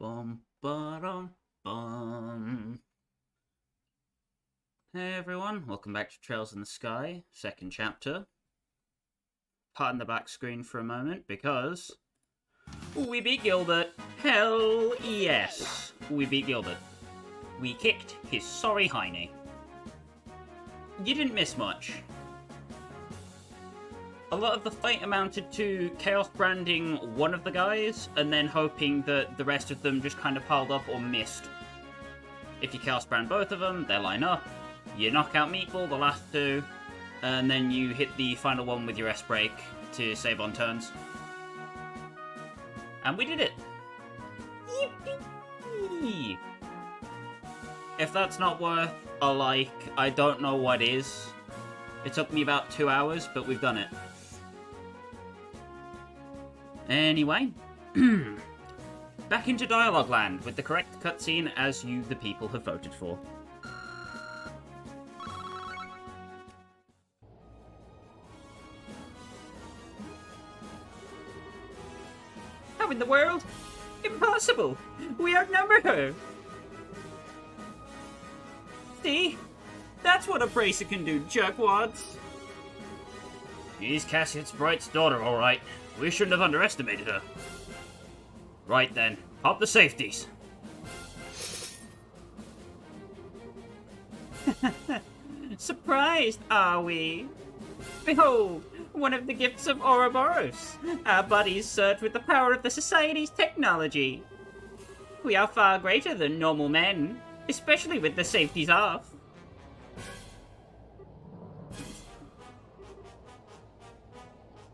Bum ba bum. Hey everyone, welcome back to Trails in the Sky, second chapter. Pardon the back screen for a moment because we beat Gilbert. Hell yes, we beat Gilbert. We kicked his sorry hiney. You didn't miss much. A lot of the fight amounted to chaos branding one of the guys and then hoping that the rest of them just kind of piled up or missed. If you chaos brand both of them, they line up. You knock out Meatball, the last two, and then you hit the final one with your S break to save on turns. And we did it! Yippee! If that's not worth a like, I don't know what is. It took me about 2 hours, but we've done it. Anyway, back into Dialogue Land with the correct cutscene as you, the people, have voted for. How in the world? Impossible! We outnumber her! See? That's what a bracer can do, jerkwads! She's Cassius Bright's daughter, alright. We shouldn't have underestimated her. Right then, pop the safeties. Surprised, are we? Behold, one of the gifts of Ouroboros. Our bodies surge with the power of the Society's technology. We are far greater than normal men, especially with the safeties off.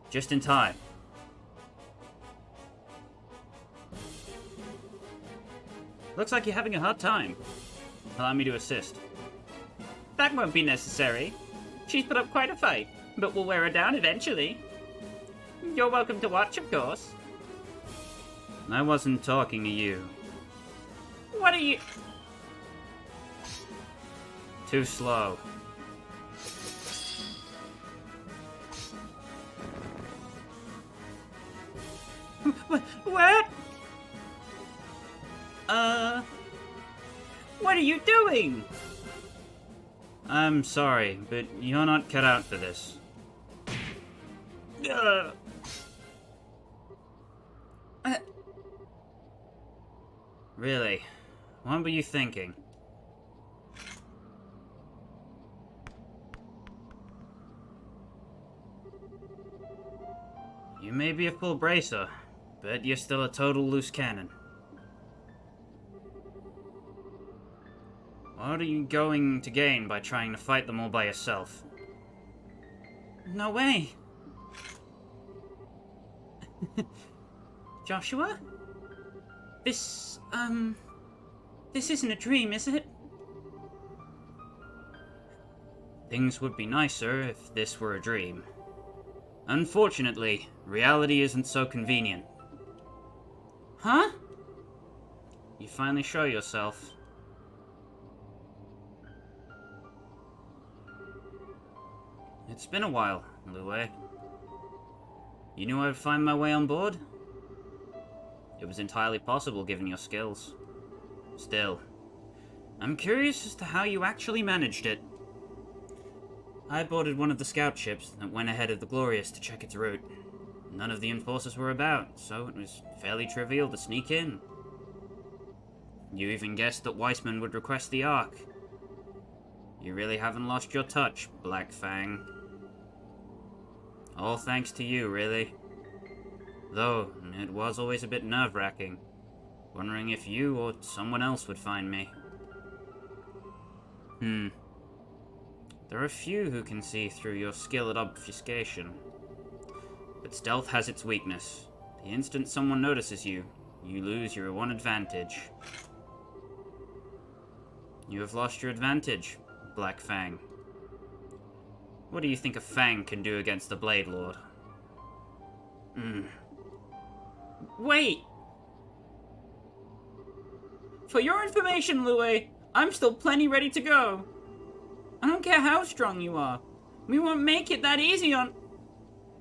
Just in time. Looks like you're having a hard time. Allow me to assist. That won't be necessary. She's put up quite a fight, but we'll wear her down eventually. You're welcome to watch, of course. I wasn't talking to you. What are you... Too slow. What? What are you doing? I'm sorry, but you're not cut out for this. Really? What were you thinking? You may be a full bracer, but you're still a total loose cannon. What are you going to gain by trying to fight them all by yourself? No way! Joshua? This isn't a dream, is it? Things would be nicer if this were a dream. Unfortunately, reality isn't so convenient. Huh? You finally show yourself. It's been a while, Lue. You knew I'd find my way on board? It was entirely possible given your skills. Still, I'm curious as to how you actually managed it. I boarded one of the scout ships that went ahead of the Glorious to check its route. None of the enforcers were about, so it was fairly trivial to sneak in. You even guessed that Weissman would request the Ark. You really haven't lost your touch, Black Fang. All thanks to you, really. Though, it was always a bit nerve-wracking, wondering if you or someone else would find me. There are few who can see through your skill at obfuscation. But stealth has its weakness. The instant someone notices you, you lose your one advantage. You have lost your advantage, Black Fang. What do you think a Fang can do against the Blade Lord? Wait! For your information, Lue, I'm still plenty ready to go. I don't care how strong you are. We won't make it that easy on...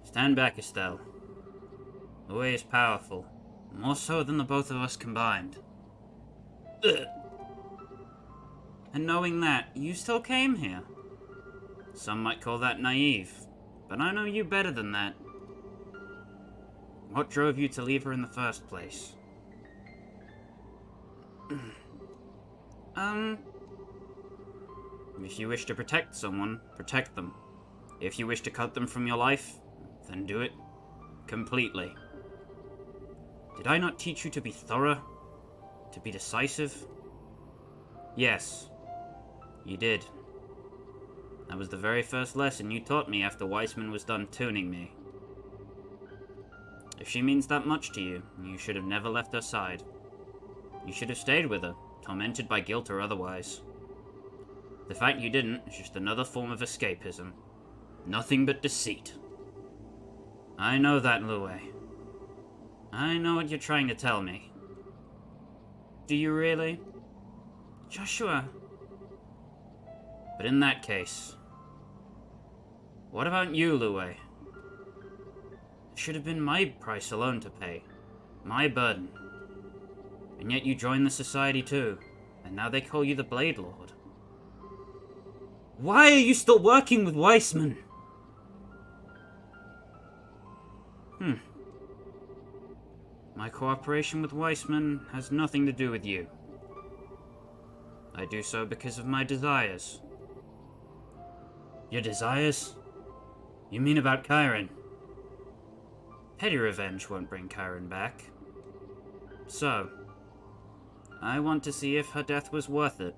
Stand back, Estelle. Lue is powerful, more so than the both of us combined. Ugh. And knowing that, you still came here. Some might call that naive, but I know you better than that. What drove you to leave her in the first place? If you wish to protect someone, protect them. If you wish to cut them from your life, then do it completely. Did I not teach you to be thorough? To be decisive? Yes, you did. That was the very first lesson you taught me after Weissman was done tuning me. If she means that much to you, you should have never left her side. You should have stayed with her, tormented by guilt or otherwise. The fact you didn't is just another form of escapism. Nothing but deceit. I know that, Lue. I know what you're trying to tell me. Do you really? Joshua. But in that case, what about you, Lue? It should have been my price alone to pay. My burden. And yet you joined the society too, and now they call you the Blade Lord. Why are you still working with Weissman? My cooperation with Weissman has nothing to do with you. I do so because of my desires. Your desires? You mean about Chiron? Petty revenge won't bring Chiron back. So, I want to see if her death was worth it.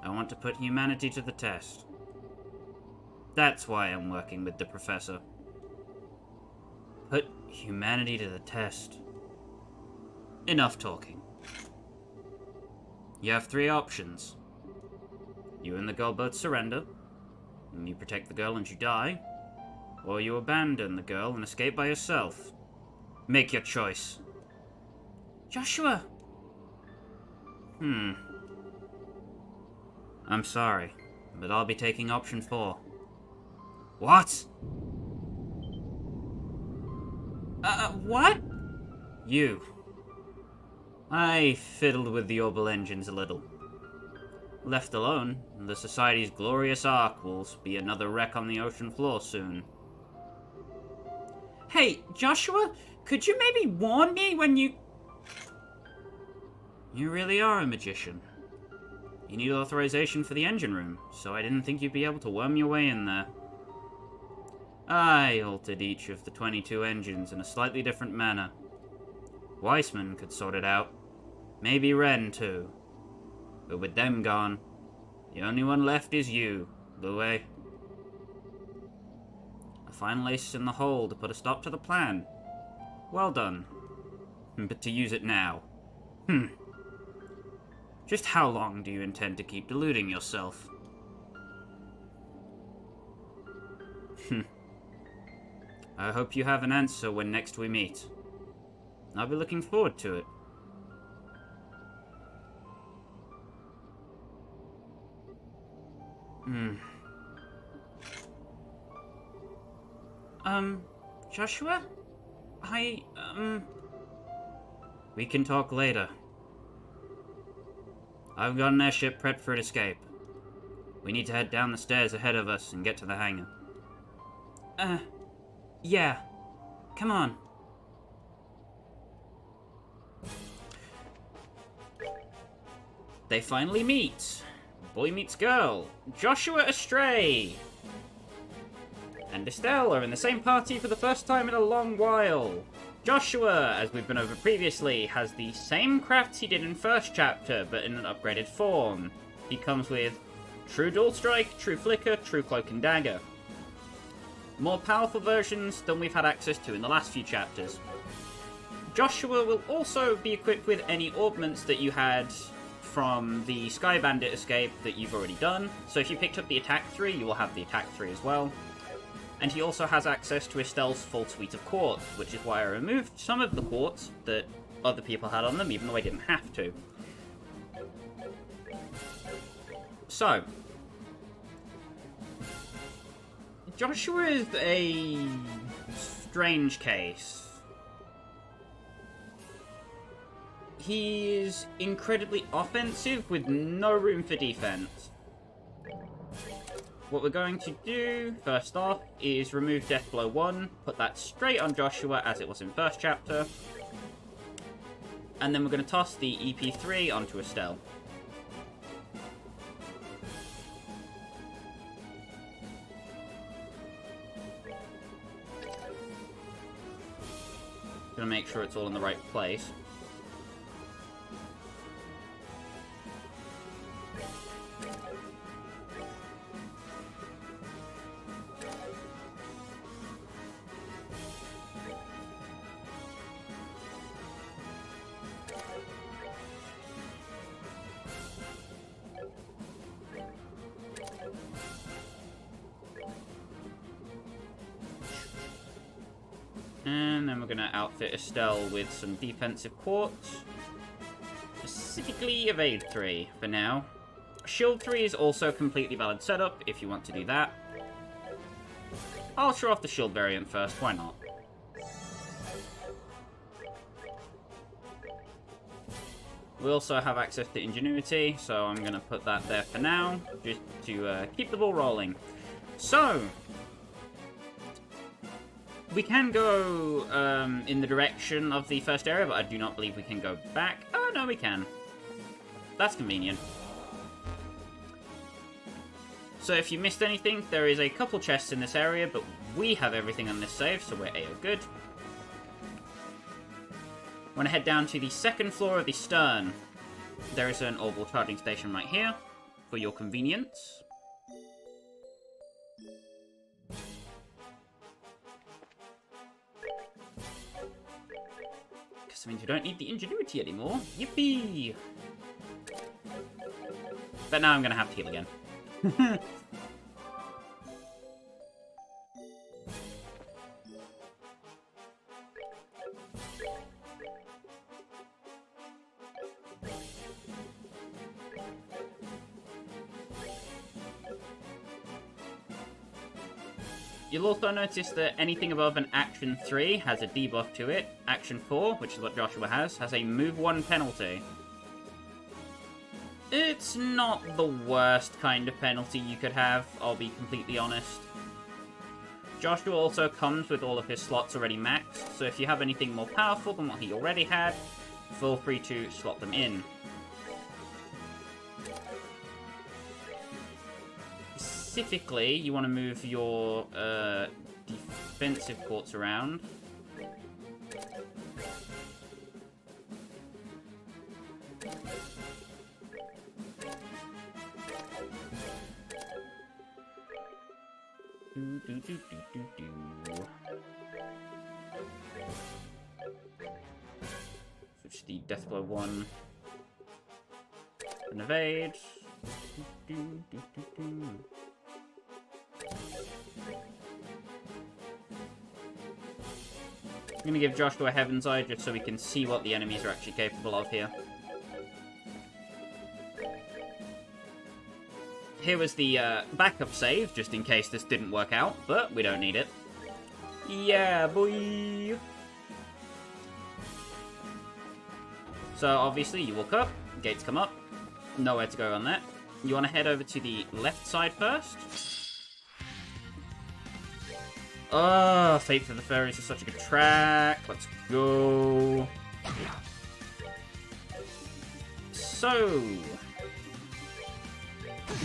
I want to put humanity to the test. That's why I'm working with the Professor. Put humanity to the test. Enough talking. You have three options. You and the girl both surrender, and you protect the girl and you die, or you abandon the girl and escape by yourself. Make your choice. Joshua! I'm sorry, but I'll be taking option 4. What? What? You. I fiddled with the orbital engines a little. Left alone, the Society's glorious ark will be another wreck on the ocean floor soon. Hey, Joshua, could you maybe warn me when you... You really are a magician. You need authorization for the engine room, so I didn't think you'd be able to worm your way in there. I altered each of the 22 engines in a slightly different manner. Weissman could sort it out. Maybe Ren, too. But with them gone, the only one left is you, Lue. A final ace in the hole to put a stop to the plan. Well done. But to use it now. Just how long do you intend to keep deluding yourself? I hope you have an answer when next we meet. I'll be looking forward to it. Joshua? We can talk later. I've got an airship prepped for an escape. We need to head down the stairs ahead of us and get to the hangar. Yeah. Come on. They finally meet. Boy meets girl. Joshua Astray and Estelle are in the same party for the first time in a long while. Joshua, as we've been over previously, has the same crafts he did in first chapter, but in an upgraded form. He comes with True Dual Strike, True Flicker, True Cloak and Dagger. More powerful versions than we've had access to in the last few chapters. Joshua will also be equipped with any augments that you had from the Sky Bandit escape that you've already done. So if you picked up the Attack 3, you will have the Attack 3 as well. And he also has access to Estelle's full suite of quartz, which is why I removed some of the quartz that other people had on them, even though I didn't have to. So, Joshua is a strange case. He is incredibly offensive with no room for defense. What we're going to do, first off, is remove Death Blow 1, put that straight on Joshua as it was in first chapter, and then we're going to toss the EP3 onto Estelle. Gonna make sure it's all in the right place. And then we're going to outfit Estelle with some defensive quartz. Specifically Evade 3 for now. Shield 3 is also a completely valid setup if you want to do that. I'll show off the shield variant first, why not? We also have access to Ingenuity, so I'm going to put that there for now, just to keep the ball rolling. So, we can go in the direction of the first area, but I do not believe we can go back. Oh, no, we can. That's convenient. So if you missed anything, there is a couple chests in this area, but we have everything on this save, so we're A-O-good. Want to head down to the second floor of the stern. There is an orbital charging station right here, for your convenience. Because it means you don't need the Ingenuity anymore. Yippee! But now I'm going to have to heal again. You'll also notice that anything above an Action 3 has a debuff to it. Action 4, which is what Joshua has a Move 1 penalty. It's not the worst kind of penalty you could have, I'll be completely honest. Joshua also comes with all of his slots already maxed, so if you have anything more powerful than what he already had, feel free to slot them in. Specifically, you want to move your defensive quartz around. Switch the Death Blow 1 and evade. I'm going to give Joshua a Heaven's Eye just so we can see what the enemies are actually capable of here. Here was the backup save, just in case this didn't work out, but we don't need it. Yeah, boy! So, obviously, you walk up, gates come up, nowhere to go on that. You want to head over to the left side first. Oh, Fate for the Fairies is such a good track. Let's go. So,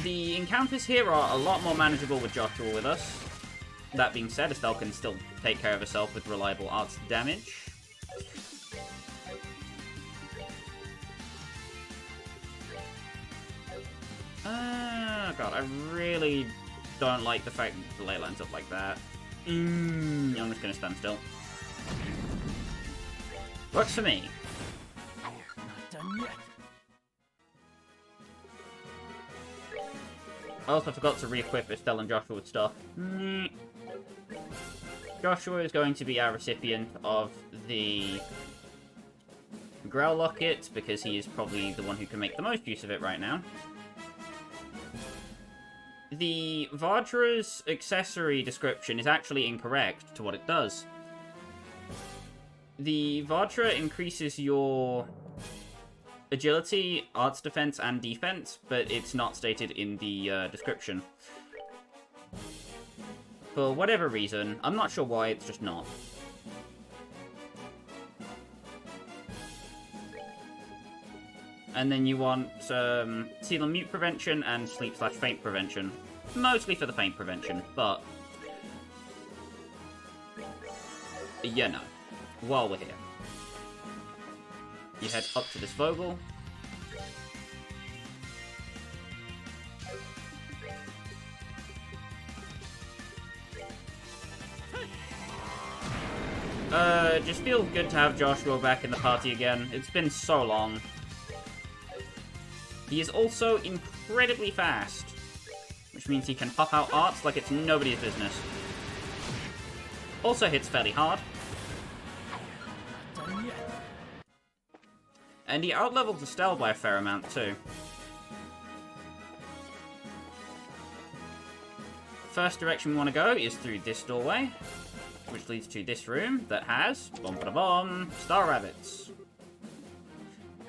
the encounters here are a lot more manageable with Joshua with us. That being said, Estelle can still take care of herself with reliable arts damage. God, I really don't like the fact that the ley lines up like that. I'm just gonna stand still. Works for me. Not done yet. I also forgot to re-equip Estelle and Joshua with stuff. Joshua is going to be our recipient of the Growl Locket, because he is probably the one who can make the most use of it right now. The Vajra's accessory description is actually incorrect to what it does. The Vajra increases your agility, arts defense, and defense, but it's not stated in the description. For whatever reason, I'm not sure why, it's just not. And then you want seal and mute prevention and sleep/faint prevention. Mostly for the faint prevention, but... yeah, no. While we're here. You head up to this Vogel. Just feels good to have Joshua back in the party again. It's been so long. He is also incredibly fast, which means he can pop out arts like it's nobody's business. Also hits fairly hard. And he outlevels Estelle by a fair amount too. First direction we want to go is through this doorway, which leads to this room that has, bum-ba-da-bum, star rabbits.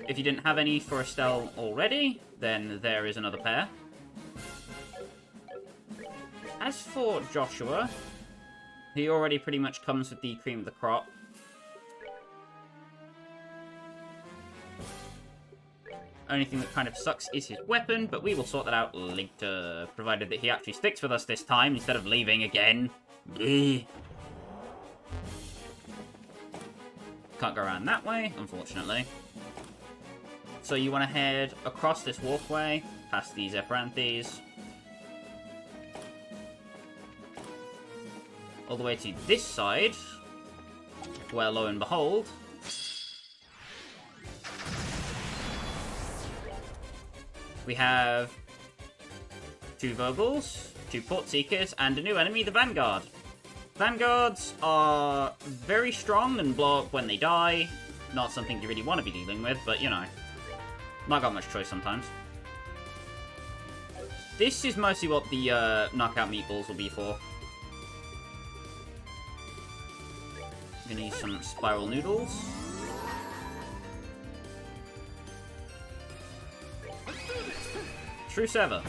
If you didn't have any for Estelle already, then there is another pair. As for Joshua, he already pretty much comes with the cream of the crop. Only thing that kind of sucks is his weapon, but we will sort that out later, provided that he actually sticks with us this time instead of leaving again. Bleh. Can't go around that way, unfortunately. So you want to head across this walkway, past these Eperanthes, all the way to this side, where lo and behold, we have 2 Vogels, 2 Port Seekers, and a new enemy, the Vanguard. Vanguards are very strong and blow up when they die. Not something you really want to be dealing with, but you know. Not got much choice sometimes. This is mostly what the knockout meatballs will be for. I'm gonna use some spiral noodles. True Sever.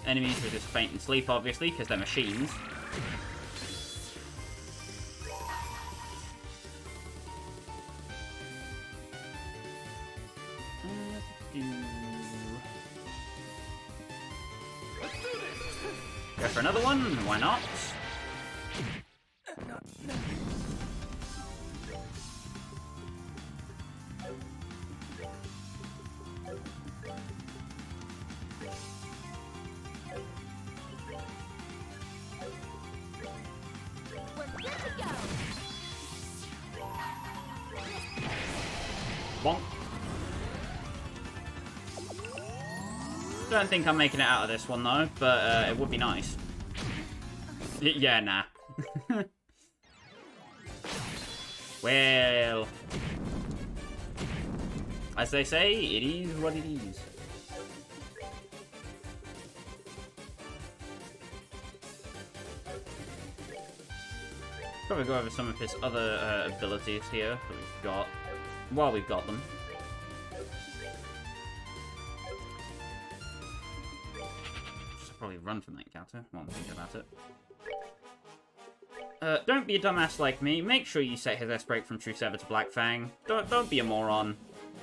Enemies will just faint and sleep, obviously, because they're machines. Go for another one, why not? Bonk. Don't think I'm making it out of this one though, but it would be nice. Yeah, nah. Well, as they say, it is what it is. Probably go over some of his other abilities here that we've got. While we've got them. Should probably run from that encounter while I'm thinking about it. Don't be a dumbass like me. Make sure you set his S-Break from True Sever to Black Fang. Don't be a moron.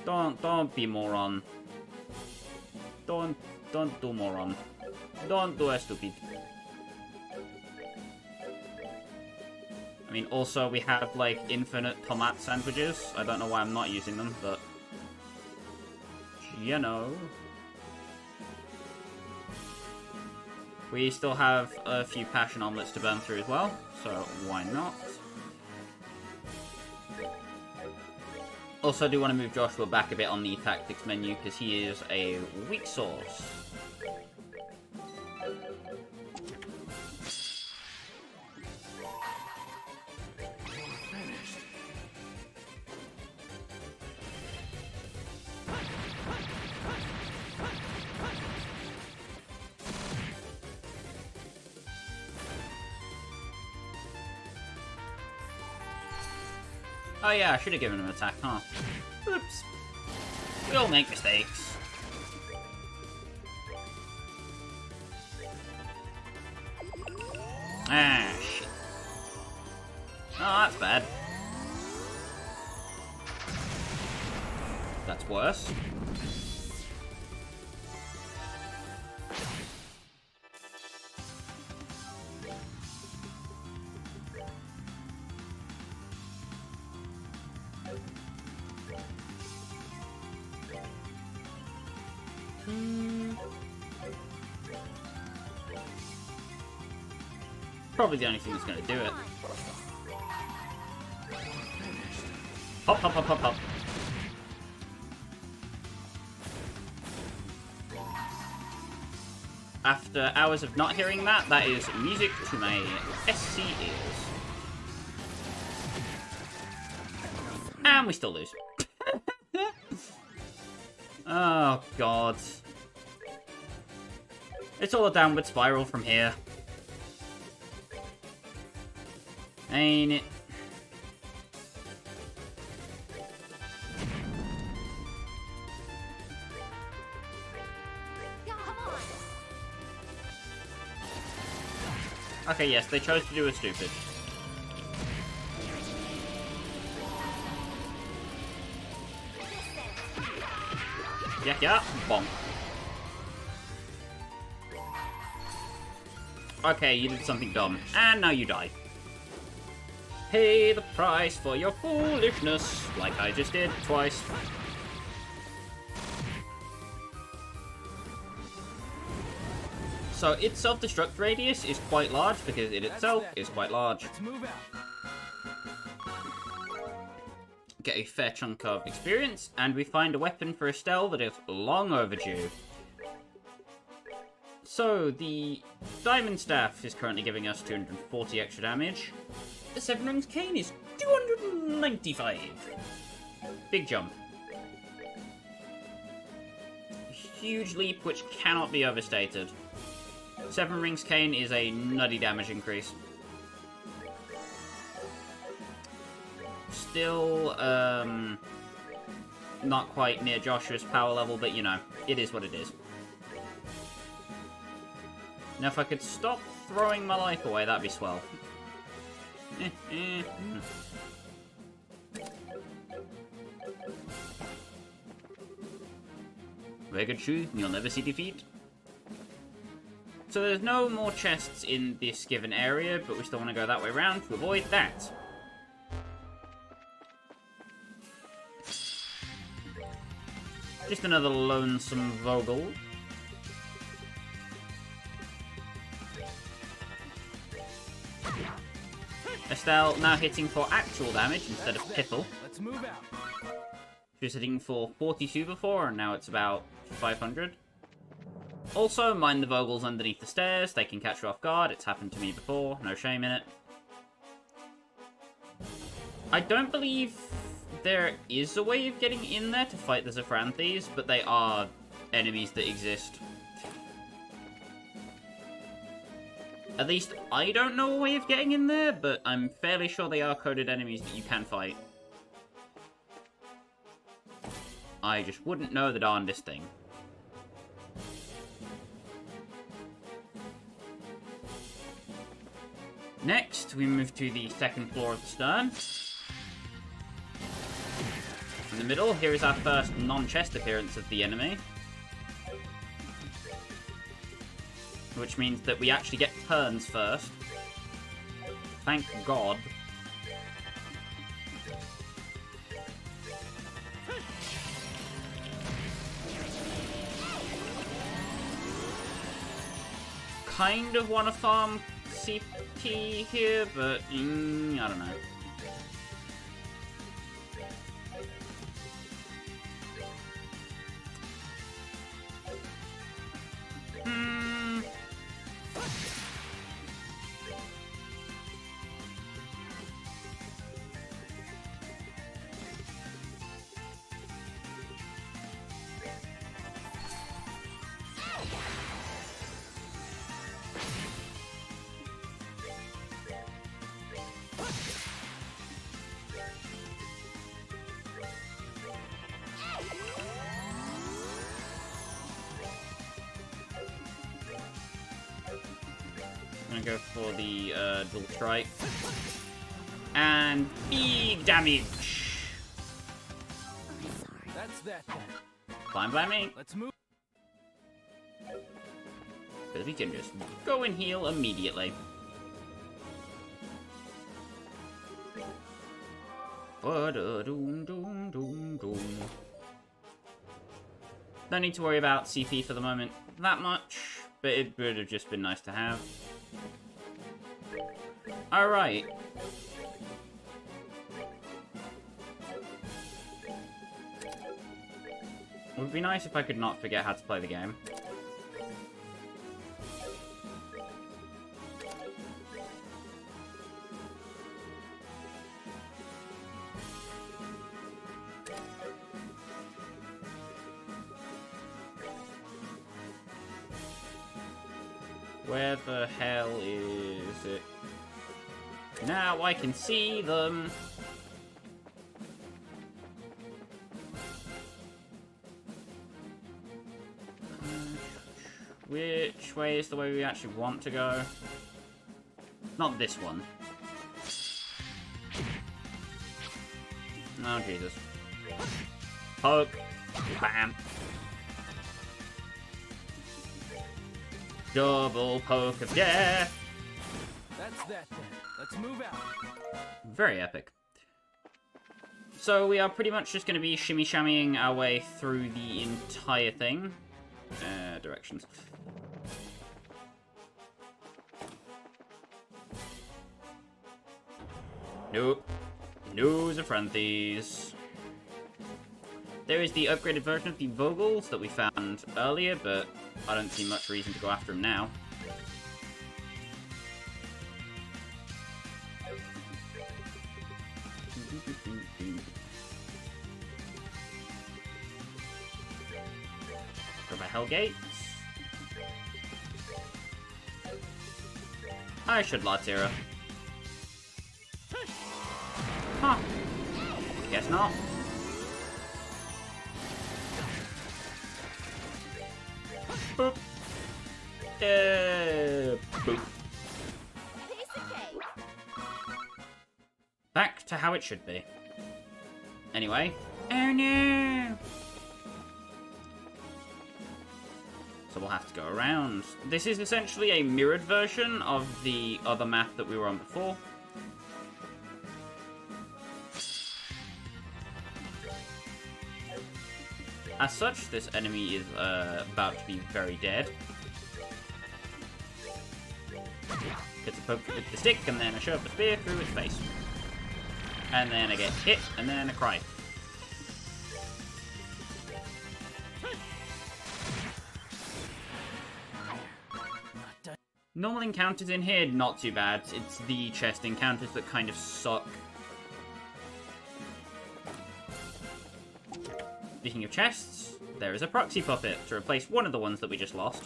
Don't be a moron. Don't do moron. Don't do a stupid. I mean, also, we have, like, infinite tomat sandwiches. I don't know why I'm not using them, but... you know. We still have a few passion omelets to burn through as well, so why not? Also, I do want to move Joshua back a bit on the tactics menu, because he is a weak sauce. Oh yeah, I should have given him an attack, huh? Oops. We all make mistakes. Ah, shit. Oh, that's bad. That's worse. Probably the only thing that's going to do it. Hop, hop, hop, hop, hop. After hours of not hearing that, that is music to my SC ears. And we still lose. Oh, God. It's all a downward spiral from here. Ain't it? Okay, yes, they chose to do a stupid. Yeah, yeah, bonk. Okay, you did something dumb, and now you die. Pay the price for your foolishness, like I just did twice. So its self-destruct radius is quite large because it itself is quite large. Let's move out. Get a fair chunk of experience, and we find a weapon for Estelle that is long overdue. So, the Diamond Staff is currently giving us 240 extra damage. The Seven Rings Cane is 295. Big jump. Huge leap which cannot be overstated. Seven Rings Cane is a nutty damage increase. Still, not quite near Joshua's power level, but you know, it is what it is. Now if I could stop throwing my life away, that'd be swell. Wear good shoes, and you'll never see defeat. So there's no more chests in this given area, but we still want to go that way around to avoid that. Just another lonesome Vogel. Estelle now hitting for actual damage instead of piffle. Let's move out. She was hitting for 42 before, and now it's about 500. Also, mind the Vogels underneath the stairs. They can catch you off guard. It's happened to me before. No shame in it. I don't believe there is a way of getting in there to fight the Zephranthes, but they are enemies that exist. At least I don't know a way of getting in there, but I'm fairly sure they are coded enemies that you can fight. I just wouldn't know the darndest thing. Next, we move to the second floor of the stern. In the middle, here is our first non-chest appearance of the enemy. Which means that we actually get turns first. Thank God. Kind of want to farm CP here, but I don't know. Gonna go for the dual strike. And big damage! That's that then. Fine by me. Let's move. Because we can just go and heal immediately. Don't need to worry about CP for the moment that much, but it would have just been nice to have. Alright. It would be nice if I could not forget how to play the game. Where the hell is it? Now I can see them! Which way is the way we actually want to go? Not this one. Oh, Jesus. Poke. Bam. Double poke of death. That's that then. Let's move out. Very epic. So we are pretty much just going to be shimmy-shammying our way through the entire thing. Directions. Nope. No Zaphranthis. There is the upgraded version of the Vogels that we found earlier, but I don't see much reason to go after them now. Go by Hellgates. I should Latira. Huh. Guess not. Boop. Boop. Back to how it should be. Anyway. Oh no! So we'll have to go around. This is essentially a mirrored version of the other map that we were on before. As such, this enemy is about to be very dead. Gets a poke with the stick, and then I shove a spear through its face. And then I get hit, and then I cry. Normal encounters in here, not too bad. It's the chest encounters that kind of suck. Speaking of chests, there is a proxy puppet to replace one of the ones that we just lost.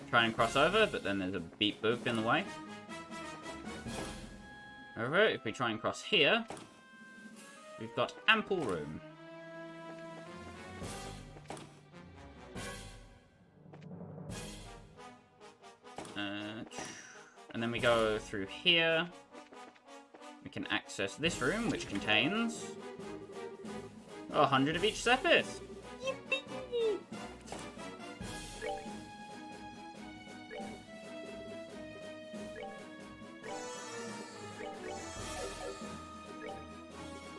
Try and cross over, but then there's a beep boop in the way. However, if we try and cross here, we've got ample room. And then we go through here. We can access this room, which contains 100 of each Sepith. Yippee!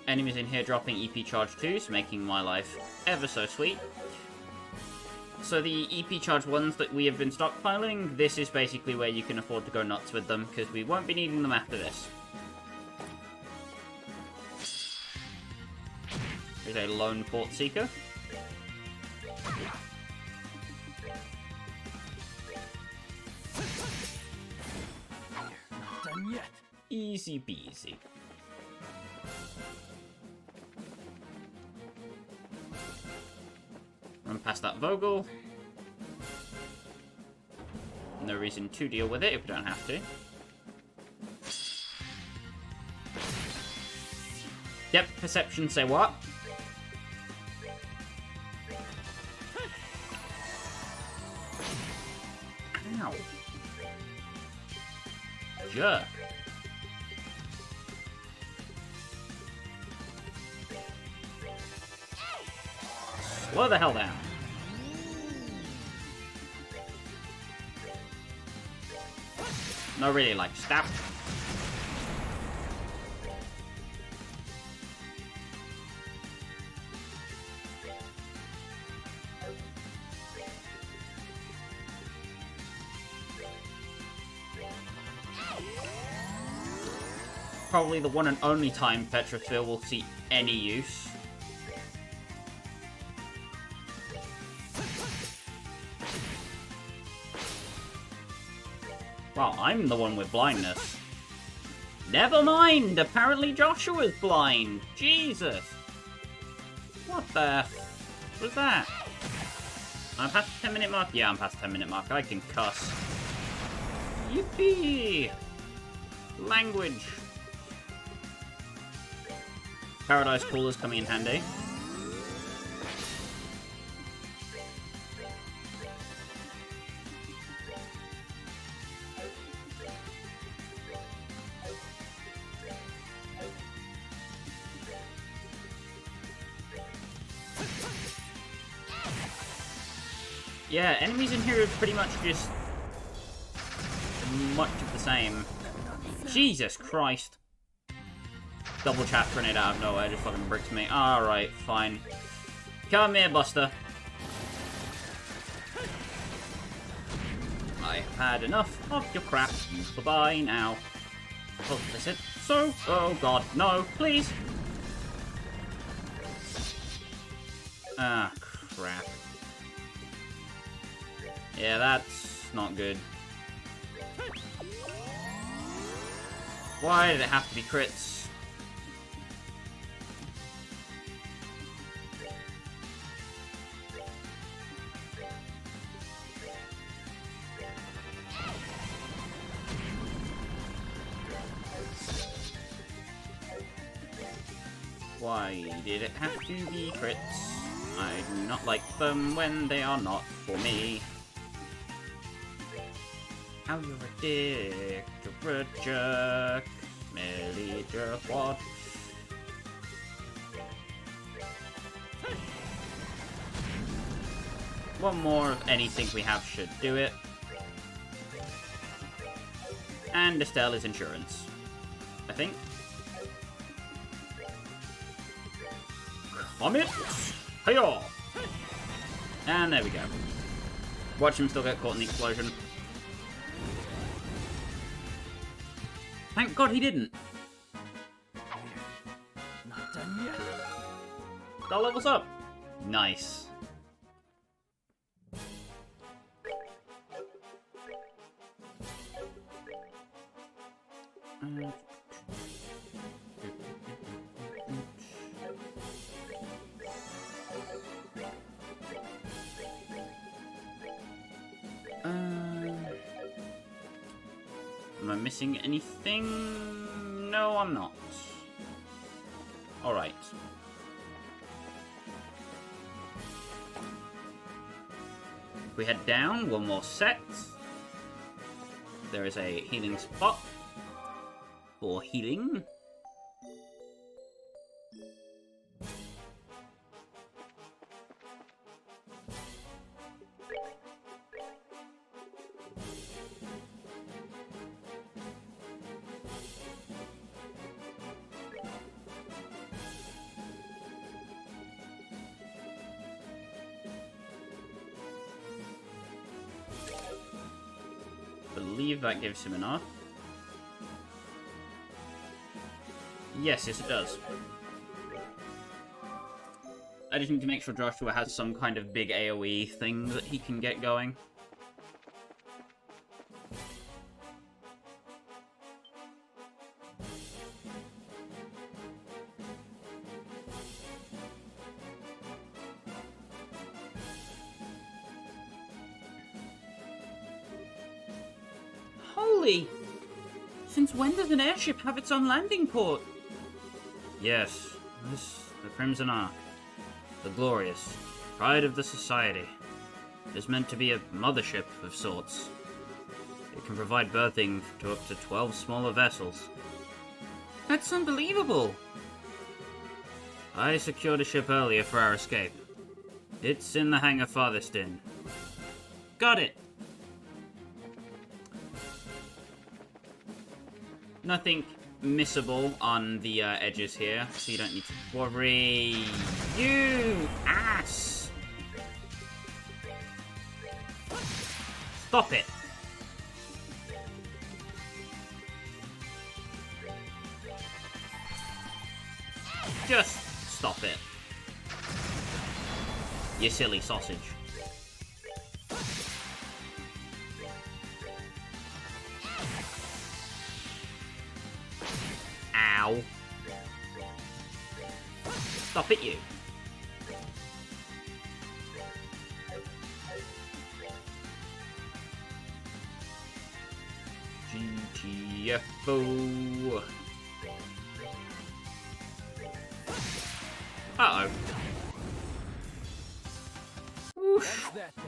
Enemies in here dropping EP charge 2s, making my life ever so sweet. So the EP charge ones that we have been stockpiling, this is basically where you can afford to go nuts with them, because we won't be needing them after this. Here's a lone port seeker. Not done yet. Easy peasy. Run past that Vogel. No reason to deal with it if we don't have to. Yep, perception say what? Ow. Jerk. Slow the hell down. No, really, like, stab. Probably the one and only time Petrophil will see any use. Well, I'm the one with blindness. Never mind! Apparently Joshua's blind! Jesus! What the was that? I'm past the 10-minute mark? Yeah, I'm past the 10-minute mark. I can cuss. Yippee! Language. Paradise Cooler's coming in handy. Yeah, enemies in here are pretty much just much of the same. Jesus Christ. Double chaff grenade out of nowhere just fucking bricks me. Alright, fine. Come here, Buster. I've had enough of your crap. Bye-bye now. Oh, is it so? Oh god, no, please. Ah, crap. Yeah, that's not good. Why did it have to be crits? Why did it have to be crits? I do not like them when they are not for me. How you're a dick, you're a jerk, smelly jerkwad. One more of anything we have should do it. And Estelle is insurance, I think. Comet! Hiya! And there we go. Watch him still get caught in the explosion. Thank God he didn't. Not done yet. That levels up. Nice. Am I missing anything? No, I'm not. Alright. We head down, one more set. There is a healing spot for healing. I believe that gives him enough. Yes, it does. I just need to make sure Joshua has some kind of big AoE thing that he can get going. Holy! Since when does an airship have its own landing port? Yes, this, the Crimson Ark. The glorious pride of the society. It is meant to be a mothership of sorts. It can provide berthing to up to 12 smaller vessels. That's unbelievable! I secured a ship earlier for our escape. It's in the hangar farthest in. Got it! Nothing missable on the edges here, so you don't need to worry. You ass! Stop it! Just stop it. You silly sausage. Ow. Stop it, you. GTFO. Uh-oh. That's that then.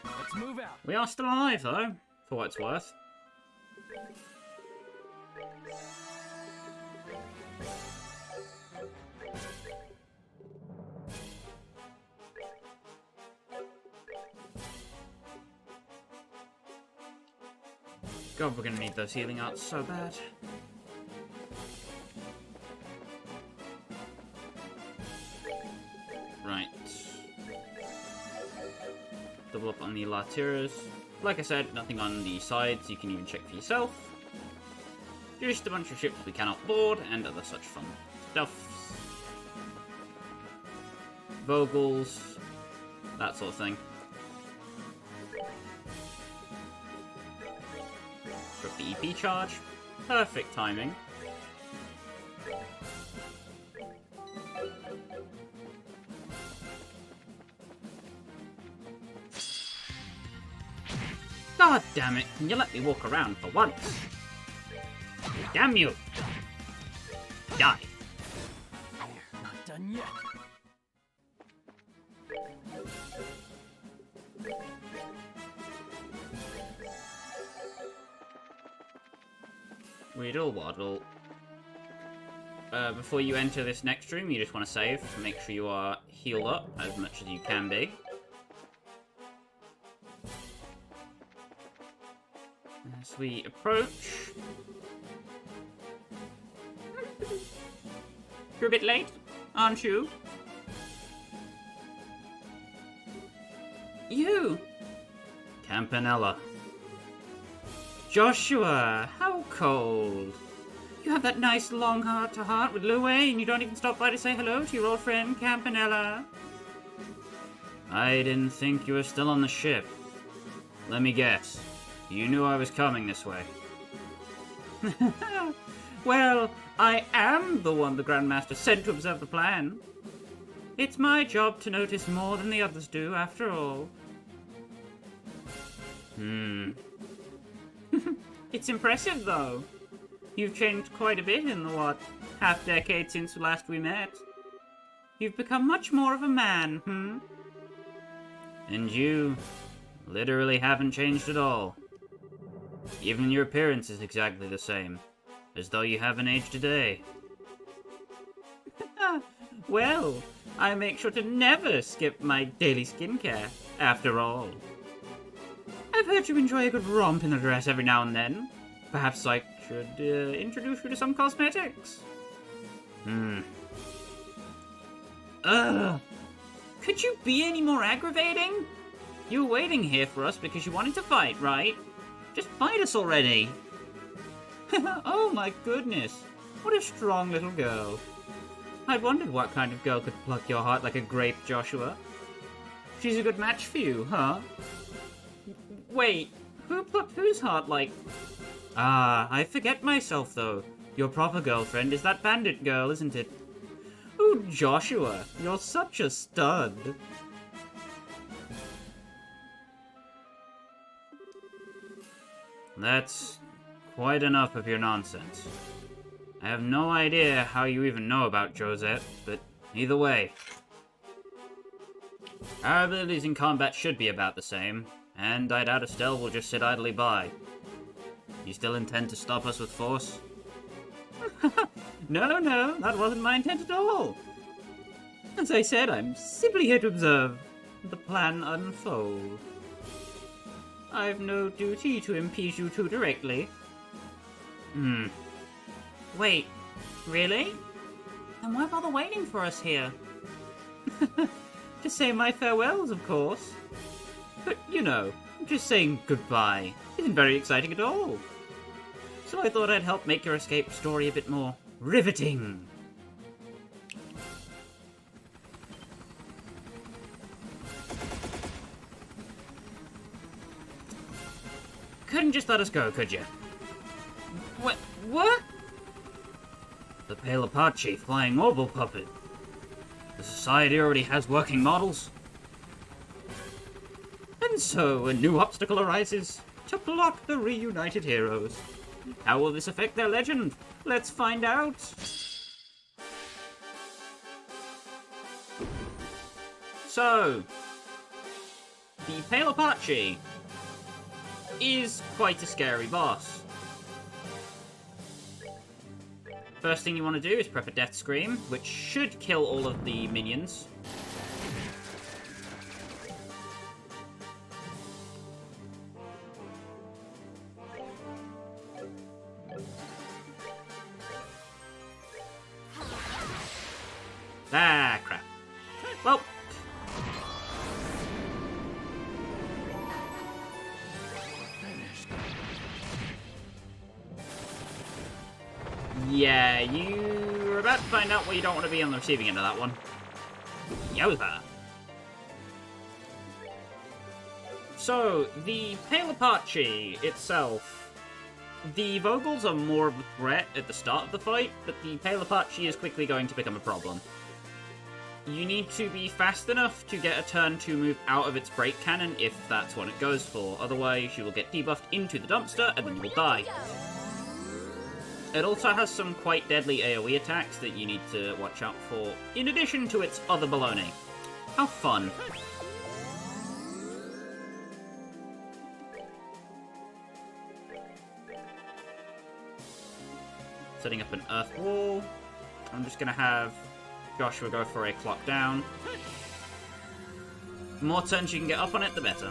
Let's move out. We are still alive, though, for what it's worth. God, we're gonna need those healing arts so bad. Right. Double up on the Latiras. Like I said, nothing on the sides, you can even check for yourself. Just a bunch of ships we cannot board, and other such fun stuff. Vogels, that sort of thing. Drop the EP charge. Perfect timing. God damn it, can you let me walk around for once? Damn you! Die. We're not done yet. Weedle waddle. Before you enter this next room, you just want to save. Make sure you are healed up as much as you can be. As we approach... You're a bit late, aren't you? You! Campanella. Joshua, how cold. You have that nice long heart-to-heart with Lue, and you don't even stop by to say hello to your old friend Campanella. I didn't think you were still on the ship. Let me guess. You knew I was coming this way. Well, I am the one the Grandmaster sent to observe the plan. It's my job to notice more than the others do, after all. It's impressive, though. You've changed quite a bit in the, half-decade since last we met. You've become much more of a man, And you literally haven't changed at all. Even your appearance is exactly the same, as though you haven't aged a day. Well, I make sure to never skip my daily skincare, after all. I've heard you enjoy a good romp in the dress every now and then. Perhaps I should introduce you to some cosmetics. Ugh! Could you be any more aggravating? You were waiting here for us because you wanted to fight, right? Just fight us already! Oh my goodness! What a strong little girl. I'd wondered what kind of girl could pluck your heart like a grape, Joshua. She's a good match for you, huh? Wait, who plucked whose heart like... Ah, I forget myself though. Your proper girlfriend is that bandit girl, isn't it? Ooh, Joshua, you're such a stud. That's quite enough of your nonsense. I have no idea how you even know about Josette, but either way. Our abilities in combat should be about the same. And I doubt Estelle will just sit idly by. You still intend to stop us with force? No, that wasn't my intent at all. As I said, I'm simply here to observe the plan unfold. I've no duty to impede you too directly. Wait, really? Then why bother waiting for us here? To say my farewells, of course. But, you know, just saying goodbye isn't very exciting at all. So I thought I'd help make your escape story a bit more riveting. Couldn't just let us go, could you? What? The pale Apache flying orbital puppet. The society already has working models. And so a new obstacle arises to block the reunited heroes. How will this affect their legend? Let's find out. So, the pale Apache is quite a scary boss. First thing you want to do is prep a death scream, which should kill all of the minions. Ah, crap. Well. Yeah, you're about to find out why you don't want to be on the receiving end of that one. Yowza. So, the pale Apache itself, the Vogels are more of a threat at the start of the fight, but the pale Apache is quickly going to become a problem. You need to be fast enough to get a turn to move out of its break cannon if that's what it goes for. Otherwise, you will get debuffed into the dumpster and then you will die. It also has some quite deadly AoE attacks that you need to watch out for, in addition to its other baloney. How fun. Setting up an earth wall. I'm just going to have Joshua go for a clock down. The more turns you can get up on it, the better.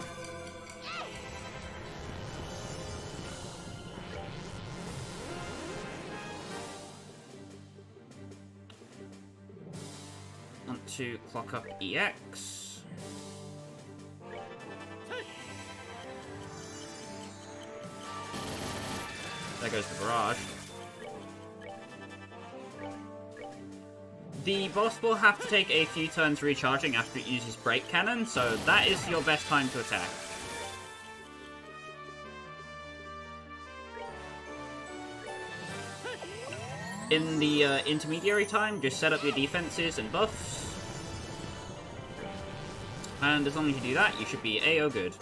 Want to clock up EX. There goes the barrage. The boss will have to take a few turns recharging after it uses break cannon, so that is your best time to attack. In the intermediary time, just set up your defenses and buffs. And as long as you do that, you should be AO good.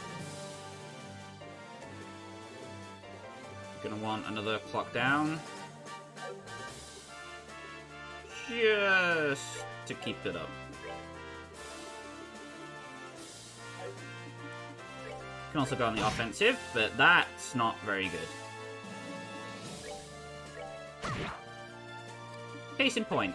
You're gonna want another clock down. Just to keep it up. You can also go on the offensive, but that's not very good. Case in point.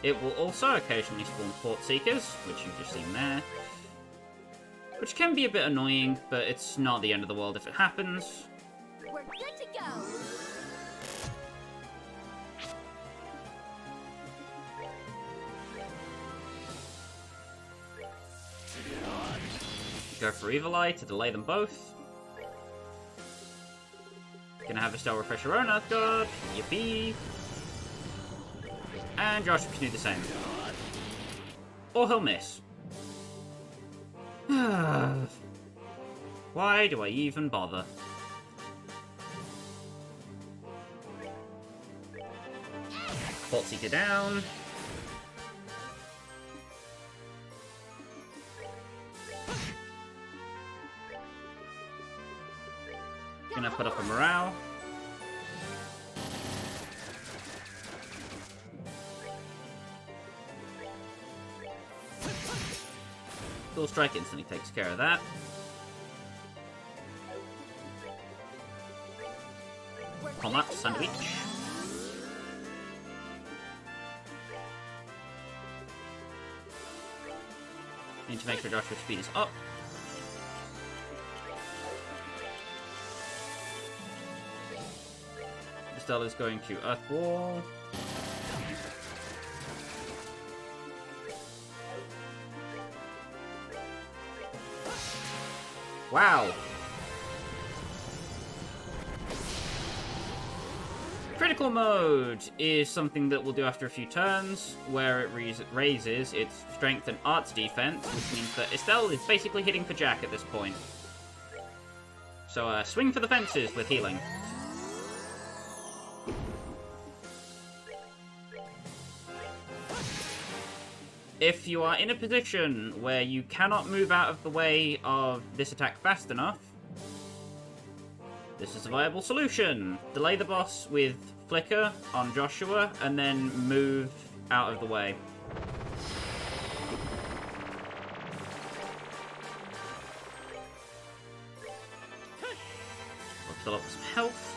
It will also occasionally spawn port seekers, which you've just seen there. Which can be a bit annoying, but it's not the end of the world if it happens. We're good to go. Go for Evil Eye to delay them both. Gonna have Estelle refresh her own Earth Guard. Yippee. And Josh can do the same. Or he'll miss. Why do I even bother? Port Seeker down. Gonna put up a morale. Dual Strike instantly takes care of that. Combat Sandwich. Need to make sure Joshua's speed is up. Estelle is going to Earth Wall. Wow! Critical mode is something that we'll do after a few turns, where it raises its strength and arts defense, which means that Estelle is basically hitting for Jack at this point. So swing for the fences with healing. If you are in a position where you cannot move out of the way of this attack fast enough, this is a viable solution. Delay the boss with Flicker on Joshua, and then move out of the way. We'll fill up some health.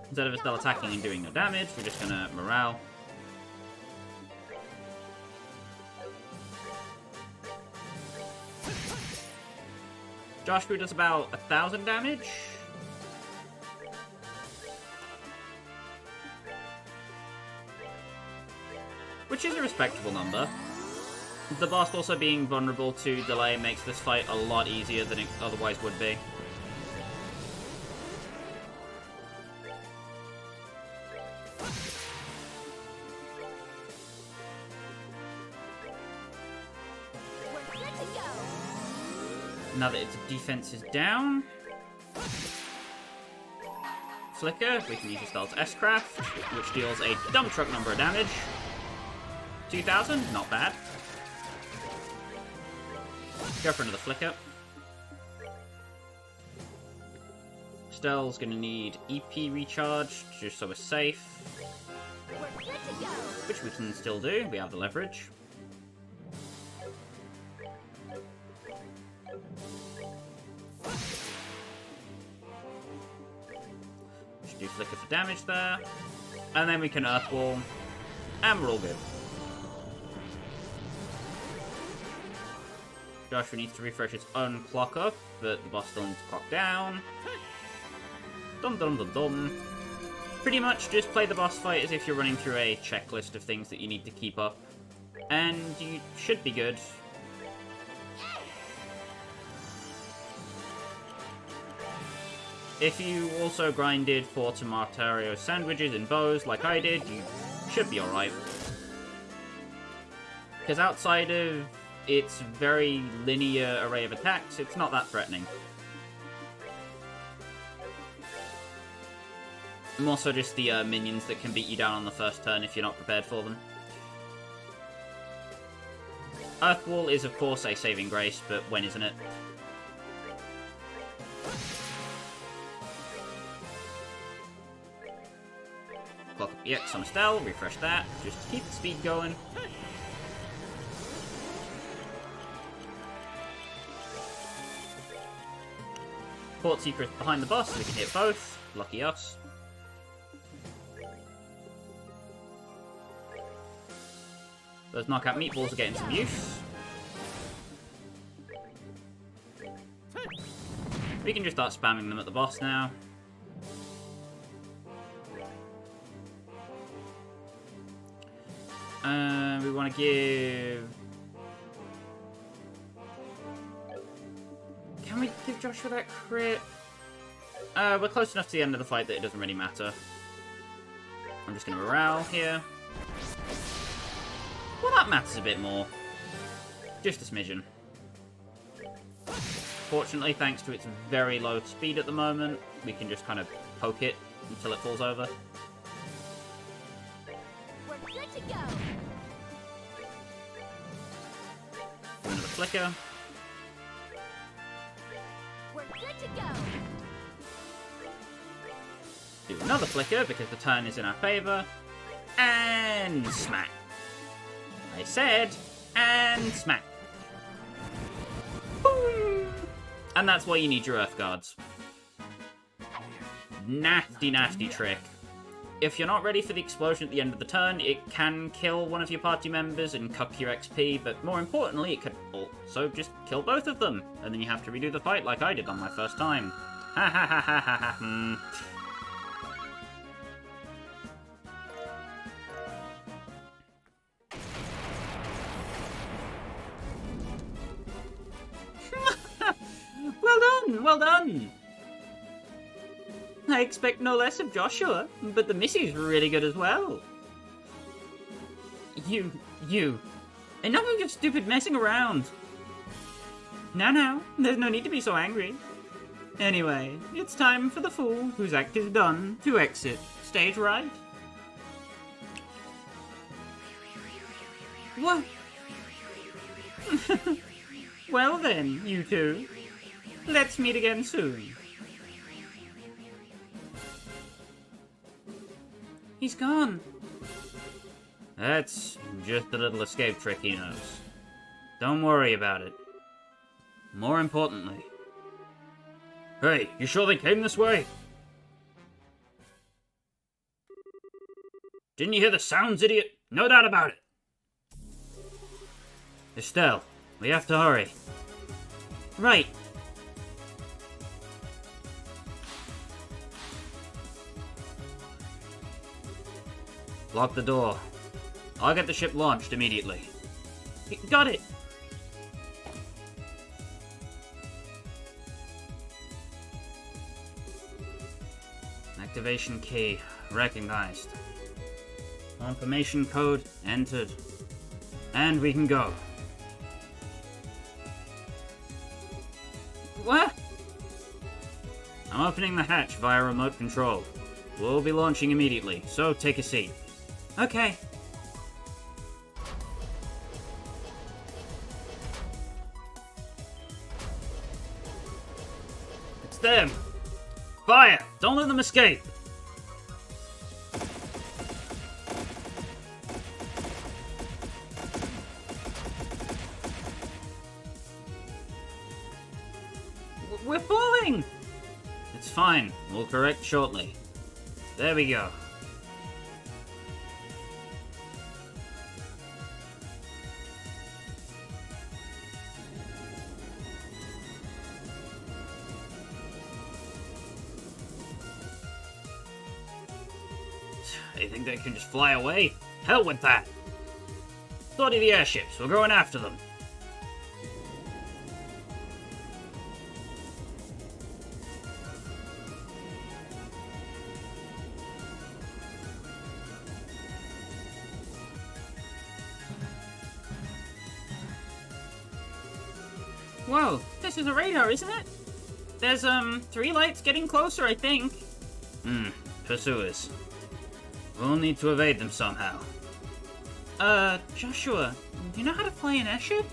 Instead of Estelle attacking and doing no damage, we're just gonna morale. Joshua does about 1,000 damage. Which is a respectable number. The boss also being vulnerable to delay makes this fight a lot easier than it otherwise would be. Now that its defense is down, Flicker, we can use Estelle's S-Craft, which deals a dump truck number of damage. 2,000, not bad. Go for another Flicker. Estelle's going to need EP recharge, just so we're safe. Which we can still do, we have the leverage. Do Flicker for damage there, and then we can Earth Wall, and we're all good. Joshua needs to refresh its own clock up, but the boss still needs to clock down. Dum dum dum dum. Pretty much just play the boss fight as if you're running through a checklist of things that you need to keep up, and you should be good. If you also grinded for tomato sandwiches and bows like I did, you should be alright. Because outside of its very linear array of attacks, it's not that threatening. More so just the minions that can beat you down on the first turn if you're not prepared for them. Earth Wall is of course a saving grace, but when isn't it? Clock up the X on Estelle, refresh that, just to keep the speed going. Port Secret behind the boss so we can hit both, lucky us. Those knockout meatballs are getting some use. We can just start spamming them at the boss now. We want to give... Can we give Joshua that crit? We're close enough to the end of the fight that it doesn't really matter. I'm just going to morale here. Well, that matters a bit more. Just a smidgen. Fortunately, thanks to its very low speed at the moment, we can just kind of poke it until it falls over. We're good to go. Do another Flicker. We're good to go. Do another Flicker because the turn is in our favour. And smack. I said, and smack. Boom! And that's why you need your Earth Guards. Nasty, nasty trick. If you're not ready for the explosion at the end of the turn, it can kill one of your party members and cuck your XP, but more importantly, it could also just kill both of them, and then you have to redo the fight like I did on my first time. Ha ha ha ha ha ha. Well done, well done! I expect no less of Joshua, but the Missy's really good as well. You. Enough of your stupid messing around. Now, there's no need to be so angry. Anyway, it's time for the fool whose act is done to exit stage right. What? Well then, you two. Let's meet again soon. He's gone. That's just a little escape trick he knows. Don't worry about it. More importantly... Hey, you sure they came this way? Didn't you hear the sounds, idiot? No doubt about it. Estelle, we have to hurry. Right. Lock the door. I'll get the ship launched immediately. Got it! Activation key recognized. Confirmation code entered. And we can go. What? I'm opening the hatch via remote control. We'll be launching immediately, so take a seat. Okay. It's them! Fire! Don't let them escape! We're falling! It's fine. We'll correct shortly. There we go. They think they can just fly away? Hell with that! Study the airships. We're going after them. Whoa, this is a radar, isn't it? There's, 3 lights getting closer, I think. Pursuers. We'll need to evade them somehow. Joshua, do you know how to fly an airship?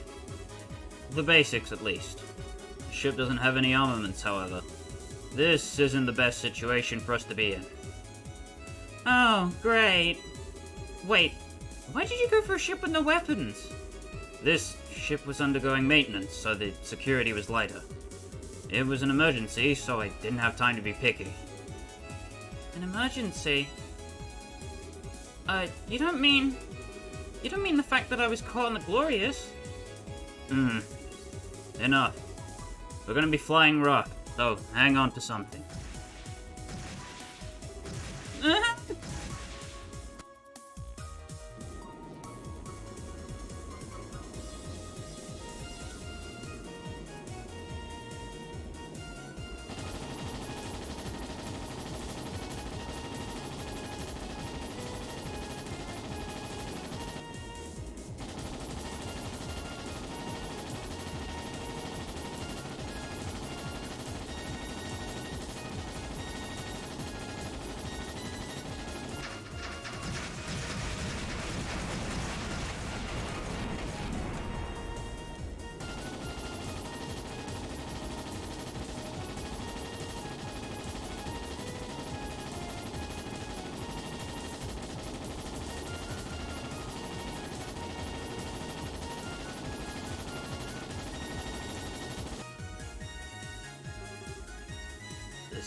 The basics, at least. The ship doesn't have any armaments, however. This isn't the best situation for us to be in. Oh, great. Wait, why did you go for a ship with no weapons? This ship was undergoing maintenance, so the security was lighter. It was an emergency, so I didn't have time to be picky. An emergency? You don't mean the fact that I was caught in the Glorious? Enough. We're gonna be flying rough, so hang on to something.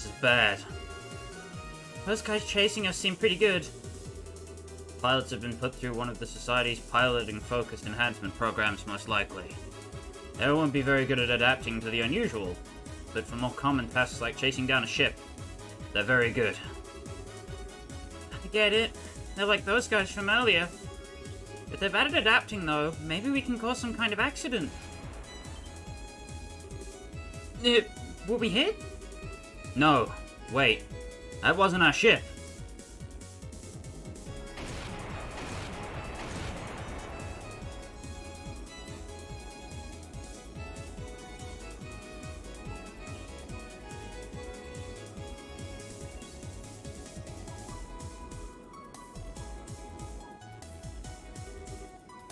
is bad. Those guys chasing us seem pretty good. Pilots have been put through one of the Society's piloting focused enhancement programs, most likely. They won't be very good at adapting to the unusual, but for more common tasks like chasing down a ship, they're very good. I get it. They're like those guys from earlier. If they're bad at adapting, though, maybe we can cause some kind of accident. Were we hit? No. Wait. That wasn't our ship.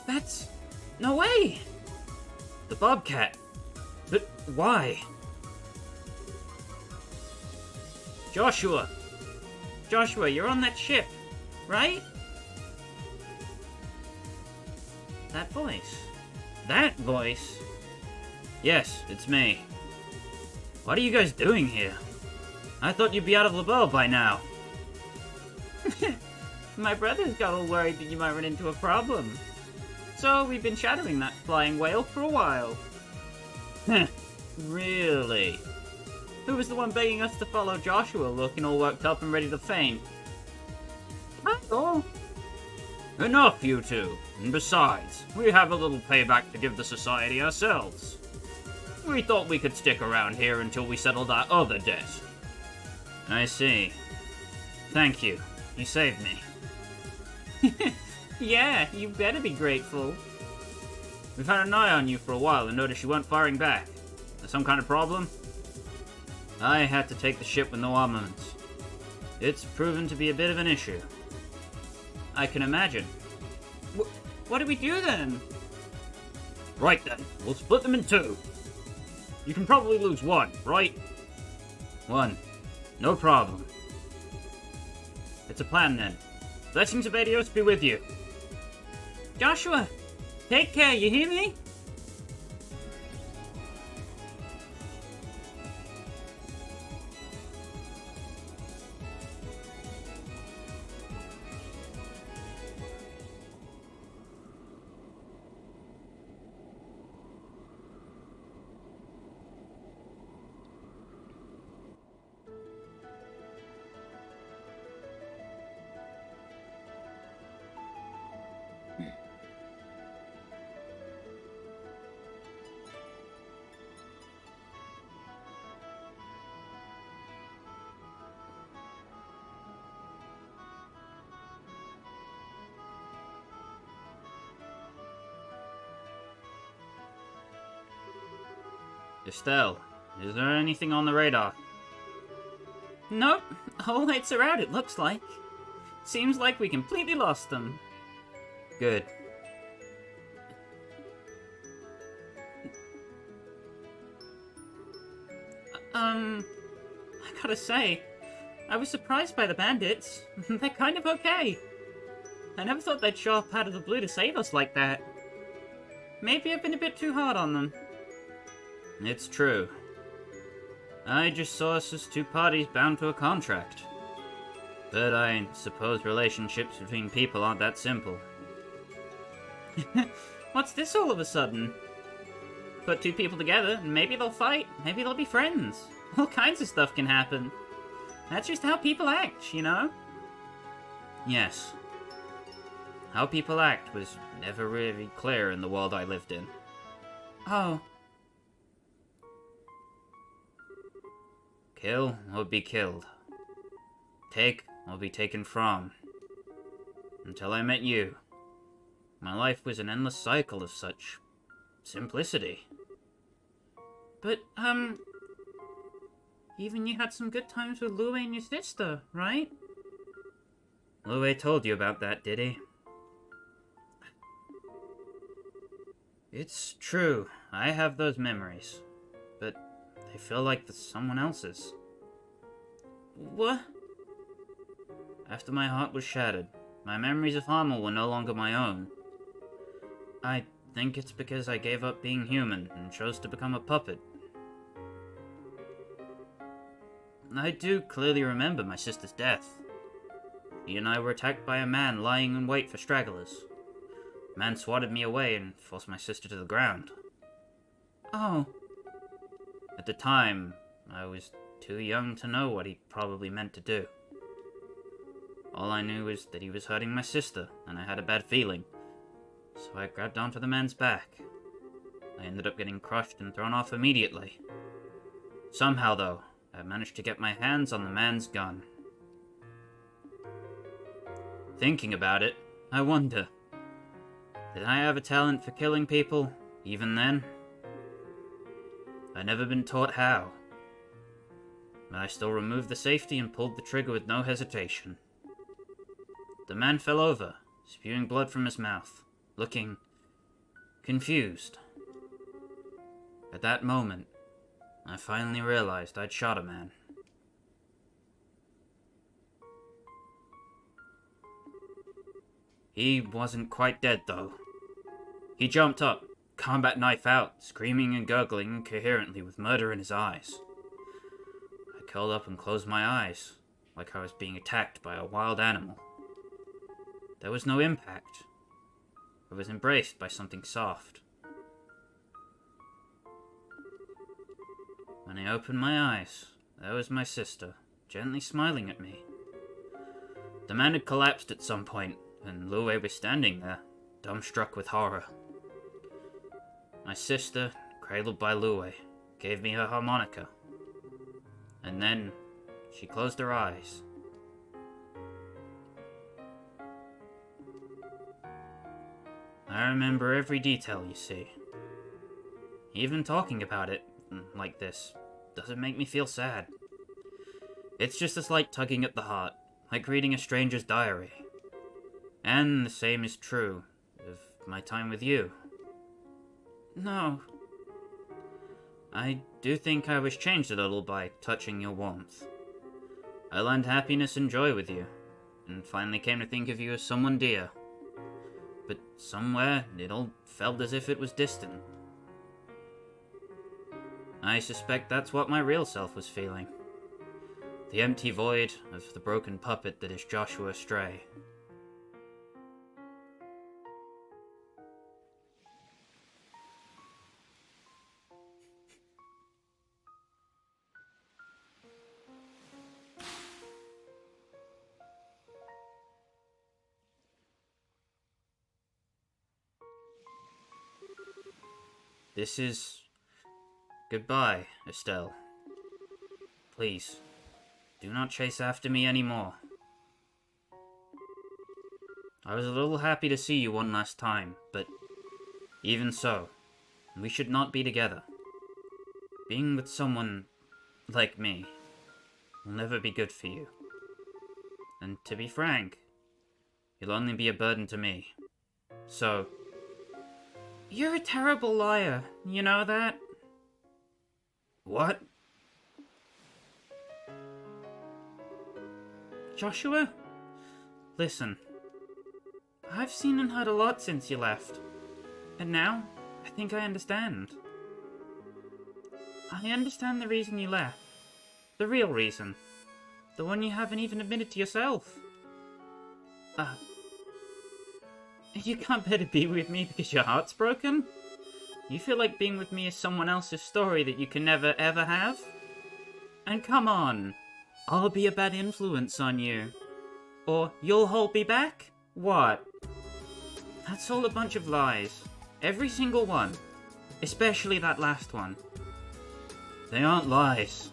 That's... no way! The Bobcat. But why? Joshua! Joshua, you're on that ship, right? That voice. That voice? Yes, it's me. What are you guys doing here? I thought you'd be out of LaBelle by now. My brothers got all worried that you might run into a problem. So we've been shadowing that flying whale for a while. Really? Who was the one begging us to follow Joshua, looking all worked up and ready to faint? Oh. Enough, you two. And besides, we have a little payback to give the Society ourselves. We thought we could stick around here until we settled our other debt. I see. Thank you. You saved me. Yeah, you better be grateful. We've had an eye on you for a while and noticed you weren't firing back. There's some kind of problem? I had to take the ship with no armaments. It's proven to be a bit of an issue. I can imagine. What do we do then? Right then, we'll split them in two. You can probably lose one, right? One. No problem. It's a plan then. Blessings of Adios be with you. Joshua, take care, you hear me? Estelle, is there anything on the radar? Nope. All lights are out, it looks like. Seems like we completely lost them. Good. I gotta say, I was surprised by the bandits. They're kind of okay. I never thought they'd show up out of the blue to save us like that. Maybe I've been a bit too hard on them. It's true. I just saw us as two parties bound to a contract. But I suppose relationships between people aren't that simple. What's this all of a sudden? Put two people together, and maybe they'll fight, maybe they'll be friends. All kinds of stuff can happen. That's just how people act, you know? Yes. How people act was never really clear in the world I lived in. Oh. Kill or be killed. Take or be taken from. Until I met you, my life was an endless cycle of such simplicity. But, even you had some good times with Lue and your sister, right? Lue told you about that, did he? It's true, I have those memories, but they feel like someone else's. What? After my heart was shattered, my memories of Harmel were no longer my own. I think it's because I gave up being human and chose to become a puppet. I do clearly remember my sister's death. He and I were attacked by a man lying in wait for stragglers. The man swatted me away and forced my sister to the ground. Oh. At the time, I was too young to know what he probably meant to do. All I knew was that he was hurting my sister, and I had a bad feeling, so I grabbed onto the man's back. I ended up getting crushed and thrown off immediately. Somehow, though, I managed to get my hands on the man's gun. Thinking about it, I wonder, did I have a talent for killing people, even then? I'd never been taught how, but I still removed the safety and pulled the trigger with no hesitation. The man fell over, spewing blood from his mouth, looking confused. At that moment, I finally realized I'd shot a man. He wasn't quite dead, though. He jumped up, combat knife out, screaming and gurgling incoherently with murder in his eyes. I curled up and closed my eyes, like I was being attacked by a wild animal. There was no impact. I was embraced by something soft. When I opened my eyes, there was my sister, gently smiling at me. The man had collapsed at some point, and Lue was standing there, dumbstruck with horror. My sister, cradled by Lue, gave me her harmonica. And then, she closed her eyes. I remember every detail, you see. Even talking about it, like this, doesn't make me feel sad. It's just a slight tugging at the heart, like reading a stranger's diary. And the same is true of my time with you. No. I do think I was changed a little by touching your warmth. I learned happiness and joy with you, and finally came to think of you as someone dear. But somewhere, it all felt as if it was distant. I suspect that's what my real self was feeling. The empty void of the broken puppet that is Joshua Stray. This is goodbye, Estelle. Please, do not chase after me anymore. I was a little happy to see you one last time, but even so, we should not be together. Being with someone like me will never be good for you. And to be frank, you'll only be a burden to me. So, You're a terrible liar, you know that? what? Joshua? Listen. I've seen and heard a lot since you left. And now, I think I understand. I understand the reason you left. The real reason. The one you haven't even admitted to yourself. You can't bear to be with me because your heart's broken? You feel like being with me is someone else's story that you can never ever have? And come on, I'll be a bad influence on you. Or you'll hold me back? What? That's all a bunch of lies. Every single one. Especially that last one. They aren't lies.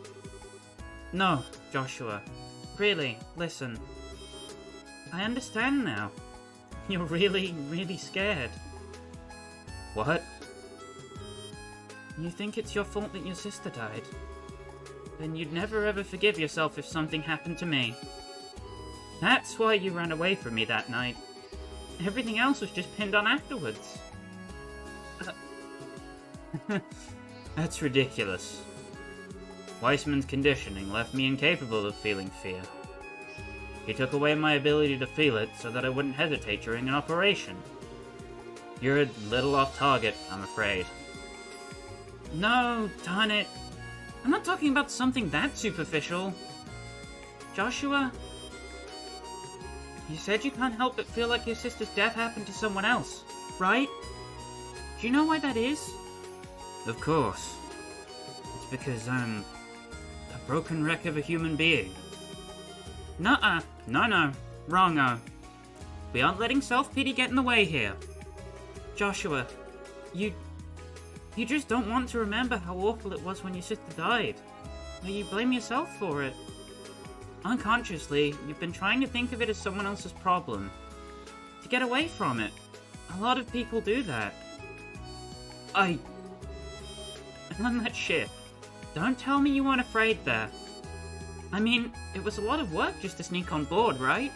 No, Joshua. Really, listen. I understand now. You're really, really scared. What? You think it's your fault that your sister died. Then you'd never ever forgive yourself if something happened to me. That's why you ran away from me that night. Everything else was just pinned on afterwards. That's ridiculous. Weissman's conditioning left me incapable of feeling fear. He took away my ability to feel it so that I wouldn't hesitate during an operation. You're a little off target, I'm afraid. No, darn it. I'm not talking about something that superficial. Joshua, you said you can't help but feel like your sister's death happened to someone else, right? Do you know why that is? Of course. It's because I'm a broken wreck of a human being. Nuh-uh. No. Wrong-o. We aren't letting self-pity get in the way here. Joshua, you just don't want to remember how awful it was when your sister died. Or you blame yourself for it. Unconsciously, you've been trying to think of it as someone else's problem. To get away from it. A lot of people do that. And on that ship, don't tell me you weren't afraid there. I mean, it was a lot of work just to sneak on board, right?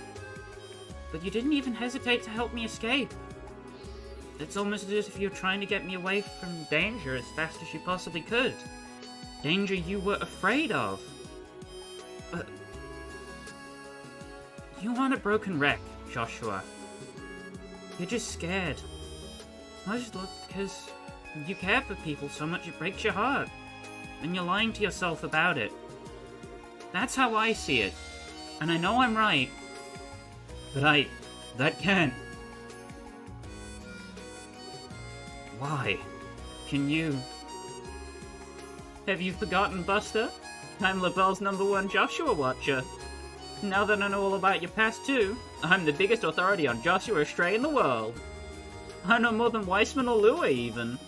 But you didn't even hesitate to help me escape. It's almost as if you were trying to get me away from danger as fast as you possibly could. Danger you were afraid of. But you aren't a broken wreck, Joshua. You're just scared. Mostly because you care for people so much it breaks your heart. And you're lying to yourself about it. That's how I see it. And I know I'm right. But that can't. Why? Can you... Have you forgotten, Buster? I'm LaBelle's #1 Joshua watcher. Now that I know all about your past too, I'm the biggest authority on Joshua Stray in the world. I know more than Weissman or Louis, even.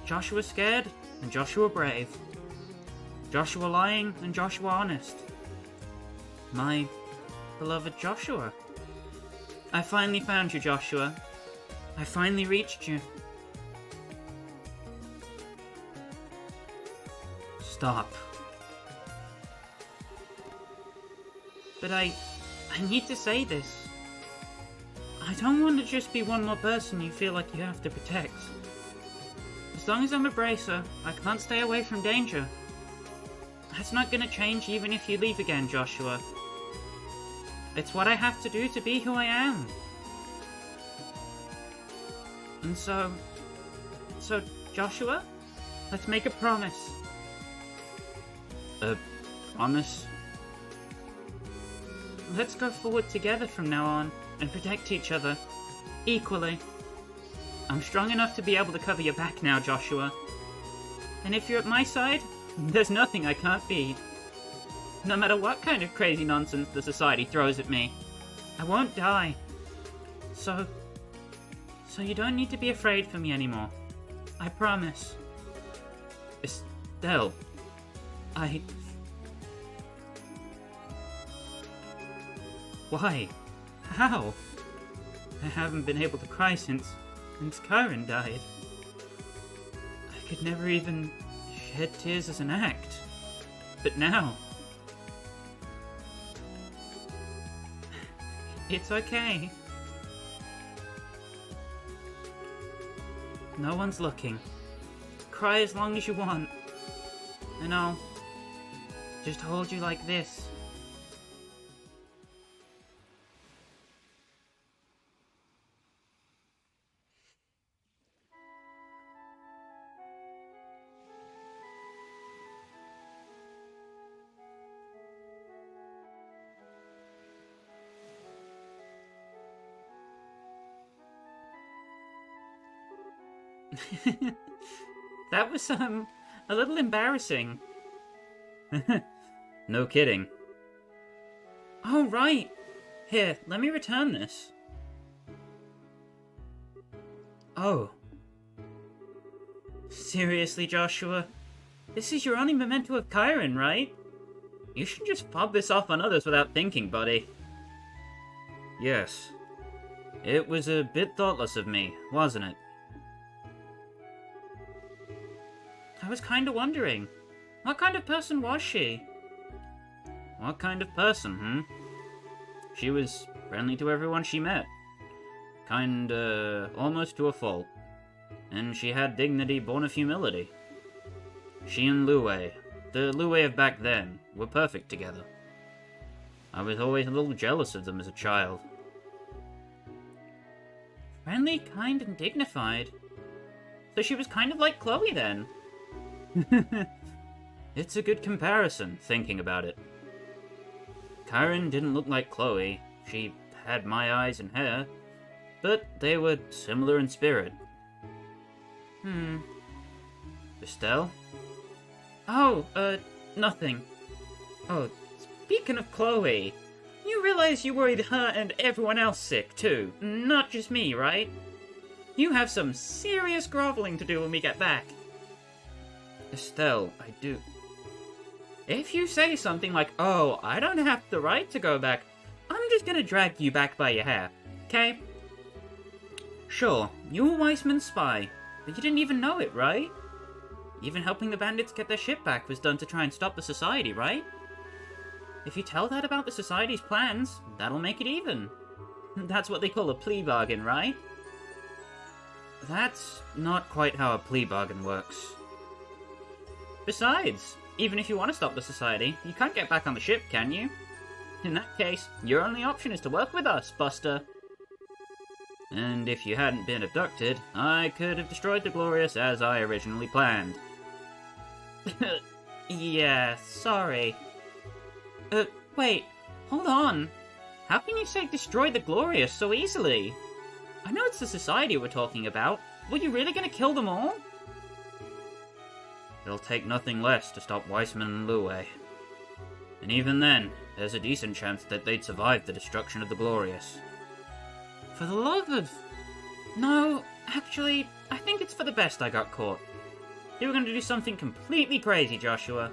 Joshua scared, and Joshua brave. Joshua lying, and Joshua honest. My beloved Joshua. I finally found you, Joshua. I finally reached you. Stop. But I need to say this. I don't want to just be one more person you feel like you have to protect. As long as I'm a bracer, I can't stay away from danger. That's not gonna change even if you leave again, Joshua. It's what I have to do to be who I am. And so, Joshua, let's make a promise. A promise? Let's go forward together from now on and protect each other equally. I'm strong enough to be able to cover your back now, Joshua. And if you're at my side, there's nothing I can't beat. No matter what kind of crazy nonsense the society throws at me, I won't die. So you don't need to be afraid for me anymore. I promise. Estelle. Why? How? I haven't been able to cry since Karen died. I could never even shed tears as an act. But now... It's okay. No one's looking. Cry as long as you want. And I'll just hold you like this. That was, a little embarrassing. No kidding. Oh, right. Here, let me return this. Oh. Seriously, Joshua? This is your only memento of Chiron, right? You should just fob this off on others without thinking, buddy. Yes. It was a bit thoughtless of me, wasn't it? I was kinda wondering, what kind of person was she? What kind of person, She was friendly to everyone she met. Kinda almost to a fault. And she had dignity born of humility. She and Louis, the Louis of back then, were perfect together. I was always a little jealous of them as a child. Friendly, kind, and dignified. So she was kind of like Chloe then. It's a good comparison, thinking about it. Karen didn't look like Chloe. She had my eyes and hair, but they were similar in spirit. Estelle? Oh, nothing. Oh, speaking of Chloe, you realize you worried her and everyone else sick, too. Not just me, right? You have some serious groveling to do when we get back. Estelle, I do... If you say something like, oh, I don't have the right to go back, I'm just gonna drag you back by your hair, okay? Sure, you were Weissman's spy, but you didn't even know it, right? Even helping the bandits get their ship back was done to try and stop the Society, right? If you tell that about the Society's plans, that'll make it even. That's what they call a plea bargain, right? That's not quite how a plea bargain works. Besides, even if you want to stop the Society, you can't get back on the ship, can you? In that case, your only option is to work with us, Buster. And if you hadn't been abducted, I could have destroyed the Glorious as I originally planned. Yeah, sorry. Wait, hold on. How can you say destroy the Glorious so easily? I know it's the Society we're talking about. Were you really gonna kill them all? It'll take nothing less to stop Weissman and Lue. And even then, there's a decent chance that they'd survive the destruction of the Glorious. For the love of... No, actually, I think it's for the best I got caught. You were going to do something completely crazy, Joshua.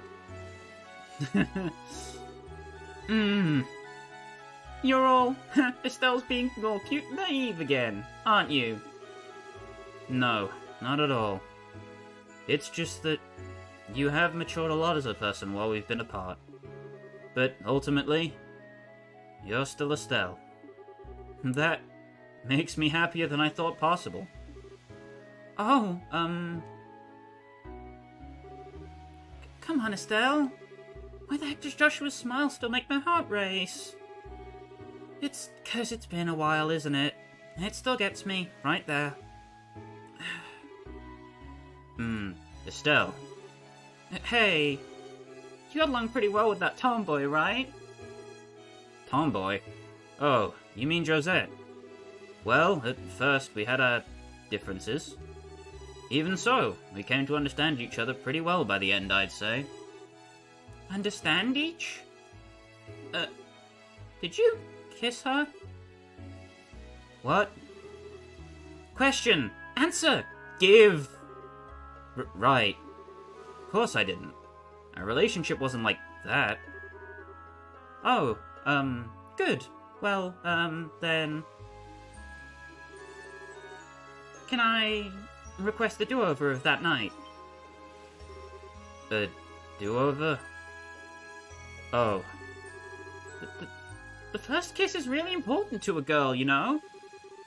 You're all... Estelle's being all cute and naive again, aren't you? No, not at all. It's just that you have matured a lot as a person while we've been apart. But ultimately, you're still Estelle. That makes me happier than I thought possible. Oh, come on, Estelle. Why the heck does Joshua's smile still make my heart race? It's 'cause it's been a while, isn't it? It still gets me, right there. Estelle. Hey, you got along pretty well with that tomboy, right? Tomboy? Oh, you mean Josette? Well, at first we had our differences. Even so, we came to understand each other pretty well by the end, I'd say. Understand each? Did you kiss her? What? Question! Answer! Give! Right. Of course I didn't. Our relationship wasn't like that. Oh, good. Well, then... Can I request the do-over of that night? A do-over? Oh. The first kiss is really important to a girl, you know?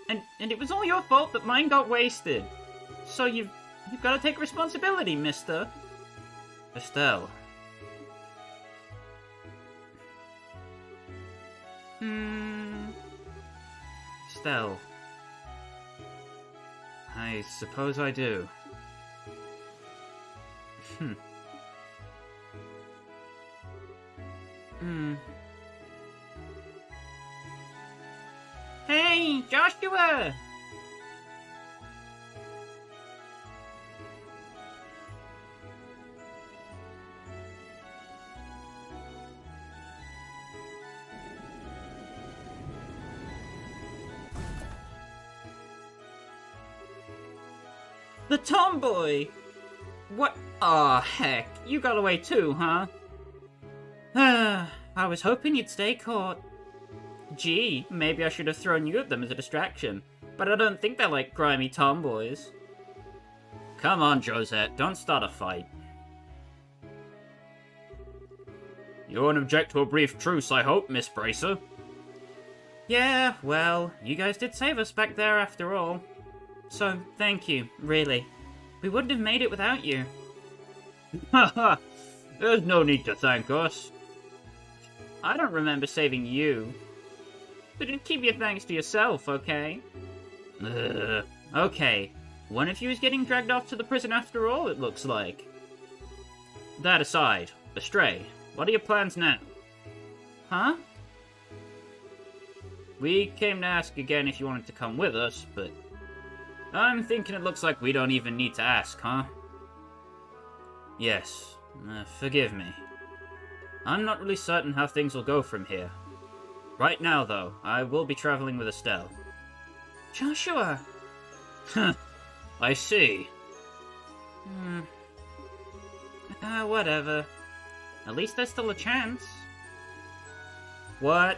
And it was all your fault that mine got wasted. So you've got to take responsibility, mister. Estelle. Estelle. I suppose I do. Hey, Joshua! The tomboy! What? Aw, heck. You got away too, huh? I was hoping you'd stay caught. Gee, maybe I should have thrown you at them as a distraction. But I don't think they're like grimy tomboys. Come on, Josette, don't start a fight. You won't object to a brief truce, I hope, Miss Bracer? Yeah, well, you guys did save us back there after all. So, thank you, really. We wouldn't have made it without you. Haha, there's no need to thank us. I don't remember saving you. But keep your thanks to yourself, okay? Okay, one of you is getting dragged off to the prison after all, it looks like. that aside, Astray, what are your plans now? Huh? We came to ask again if you wanted to come with us, but I'm thinking it looks like we don't even need to ask, huh? Yes, forgive me. I'm not really certain how things will go from here. Right now, though, I will be traveling with Estelle. Joshua! I see. Whatever. At least there's still a chance. What?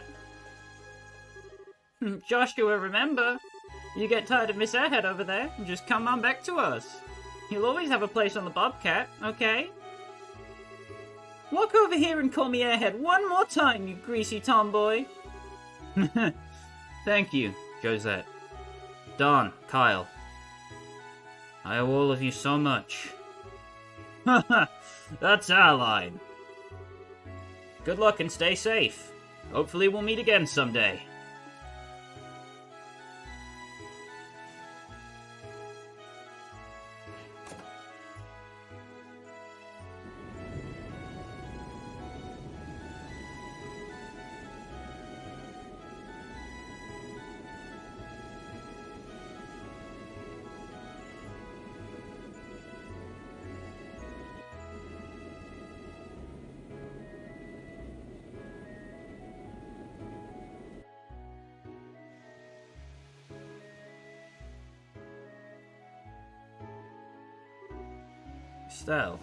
Joshua, remember? You get tired of Miss Airhead over there, just come on back to us. You'll always have a place on the Bobcat, okay? Walk over here and call me Airhead one more time, you greasy tomboy. Thank you, Josette. Don, Kyle. I owe all of you so much. That's our line. Good luck and stay safe. Hopefully we'll meet again someday. Estelle,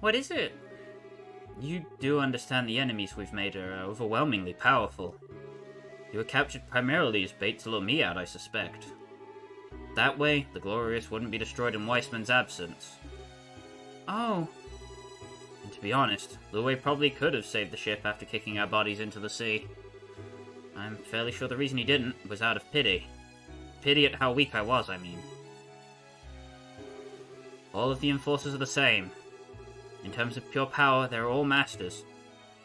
What is it? you do understand the enemies we've made are overwhelmingly powerful. You were captured primarily as bait to lure me out, I suspect. That way, the Glorious wouldn't be destroyed in Weissman's absence. Oh, And to be honest, Lue probably could have saved the ship after kicking our bodies into the sea. I'm fairly sure the reason he didn't was out of pity. Pity at how weak I was, I mean. All of the Enforcers are the same. In terms of pure power, they're all masters.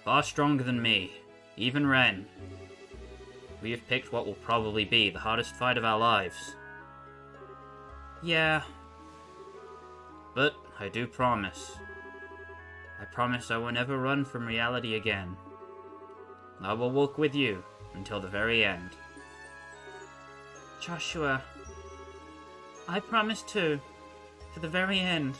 Far stronger than me. Even Ren. We have picked what will probably be the hardest fight of our lives. yeah. But I do promise. I promise I will never run from reality again. I will walk with you until the very end. Joshua, I promise too, to the very end.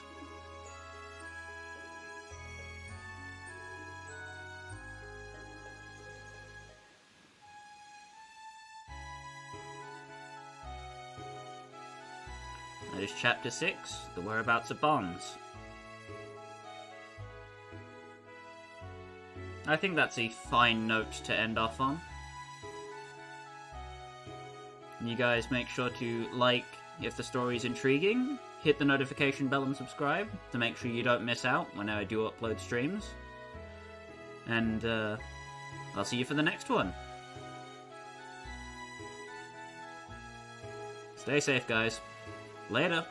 That is Chapter 6, The Whereabouts of Bonds. I think that's a fine note to end off on. You guys make sure to like if the story is intriguing, hit the notification bell and subscribe to make sure you don't miss out when I do upload streams. And I'll see you for the next one. Stay safe, guys. Later.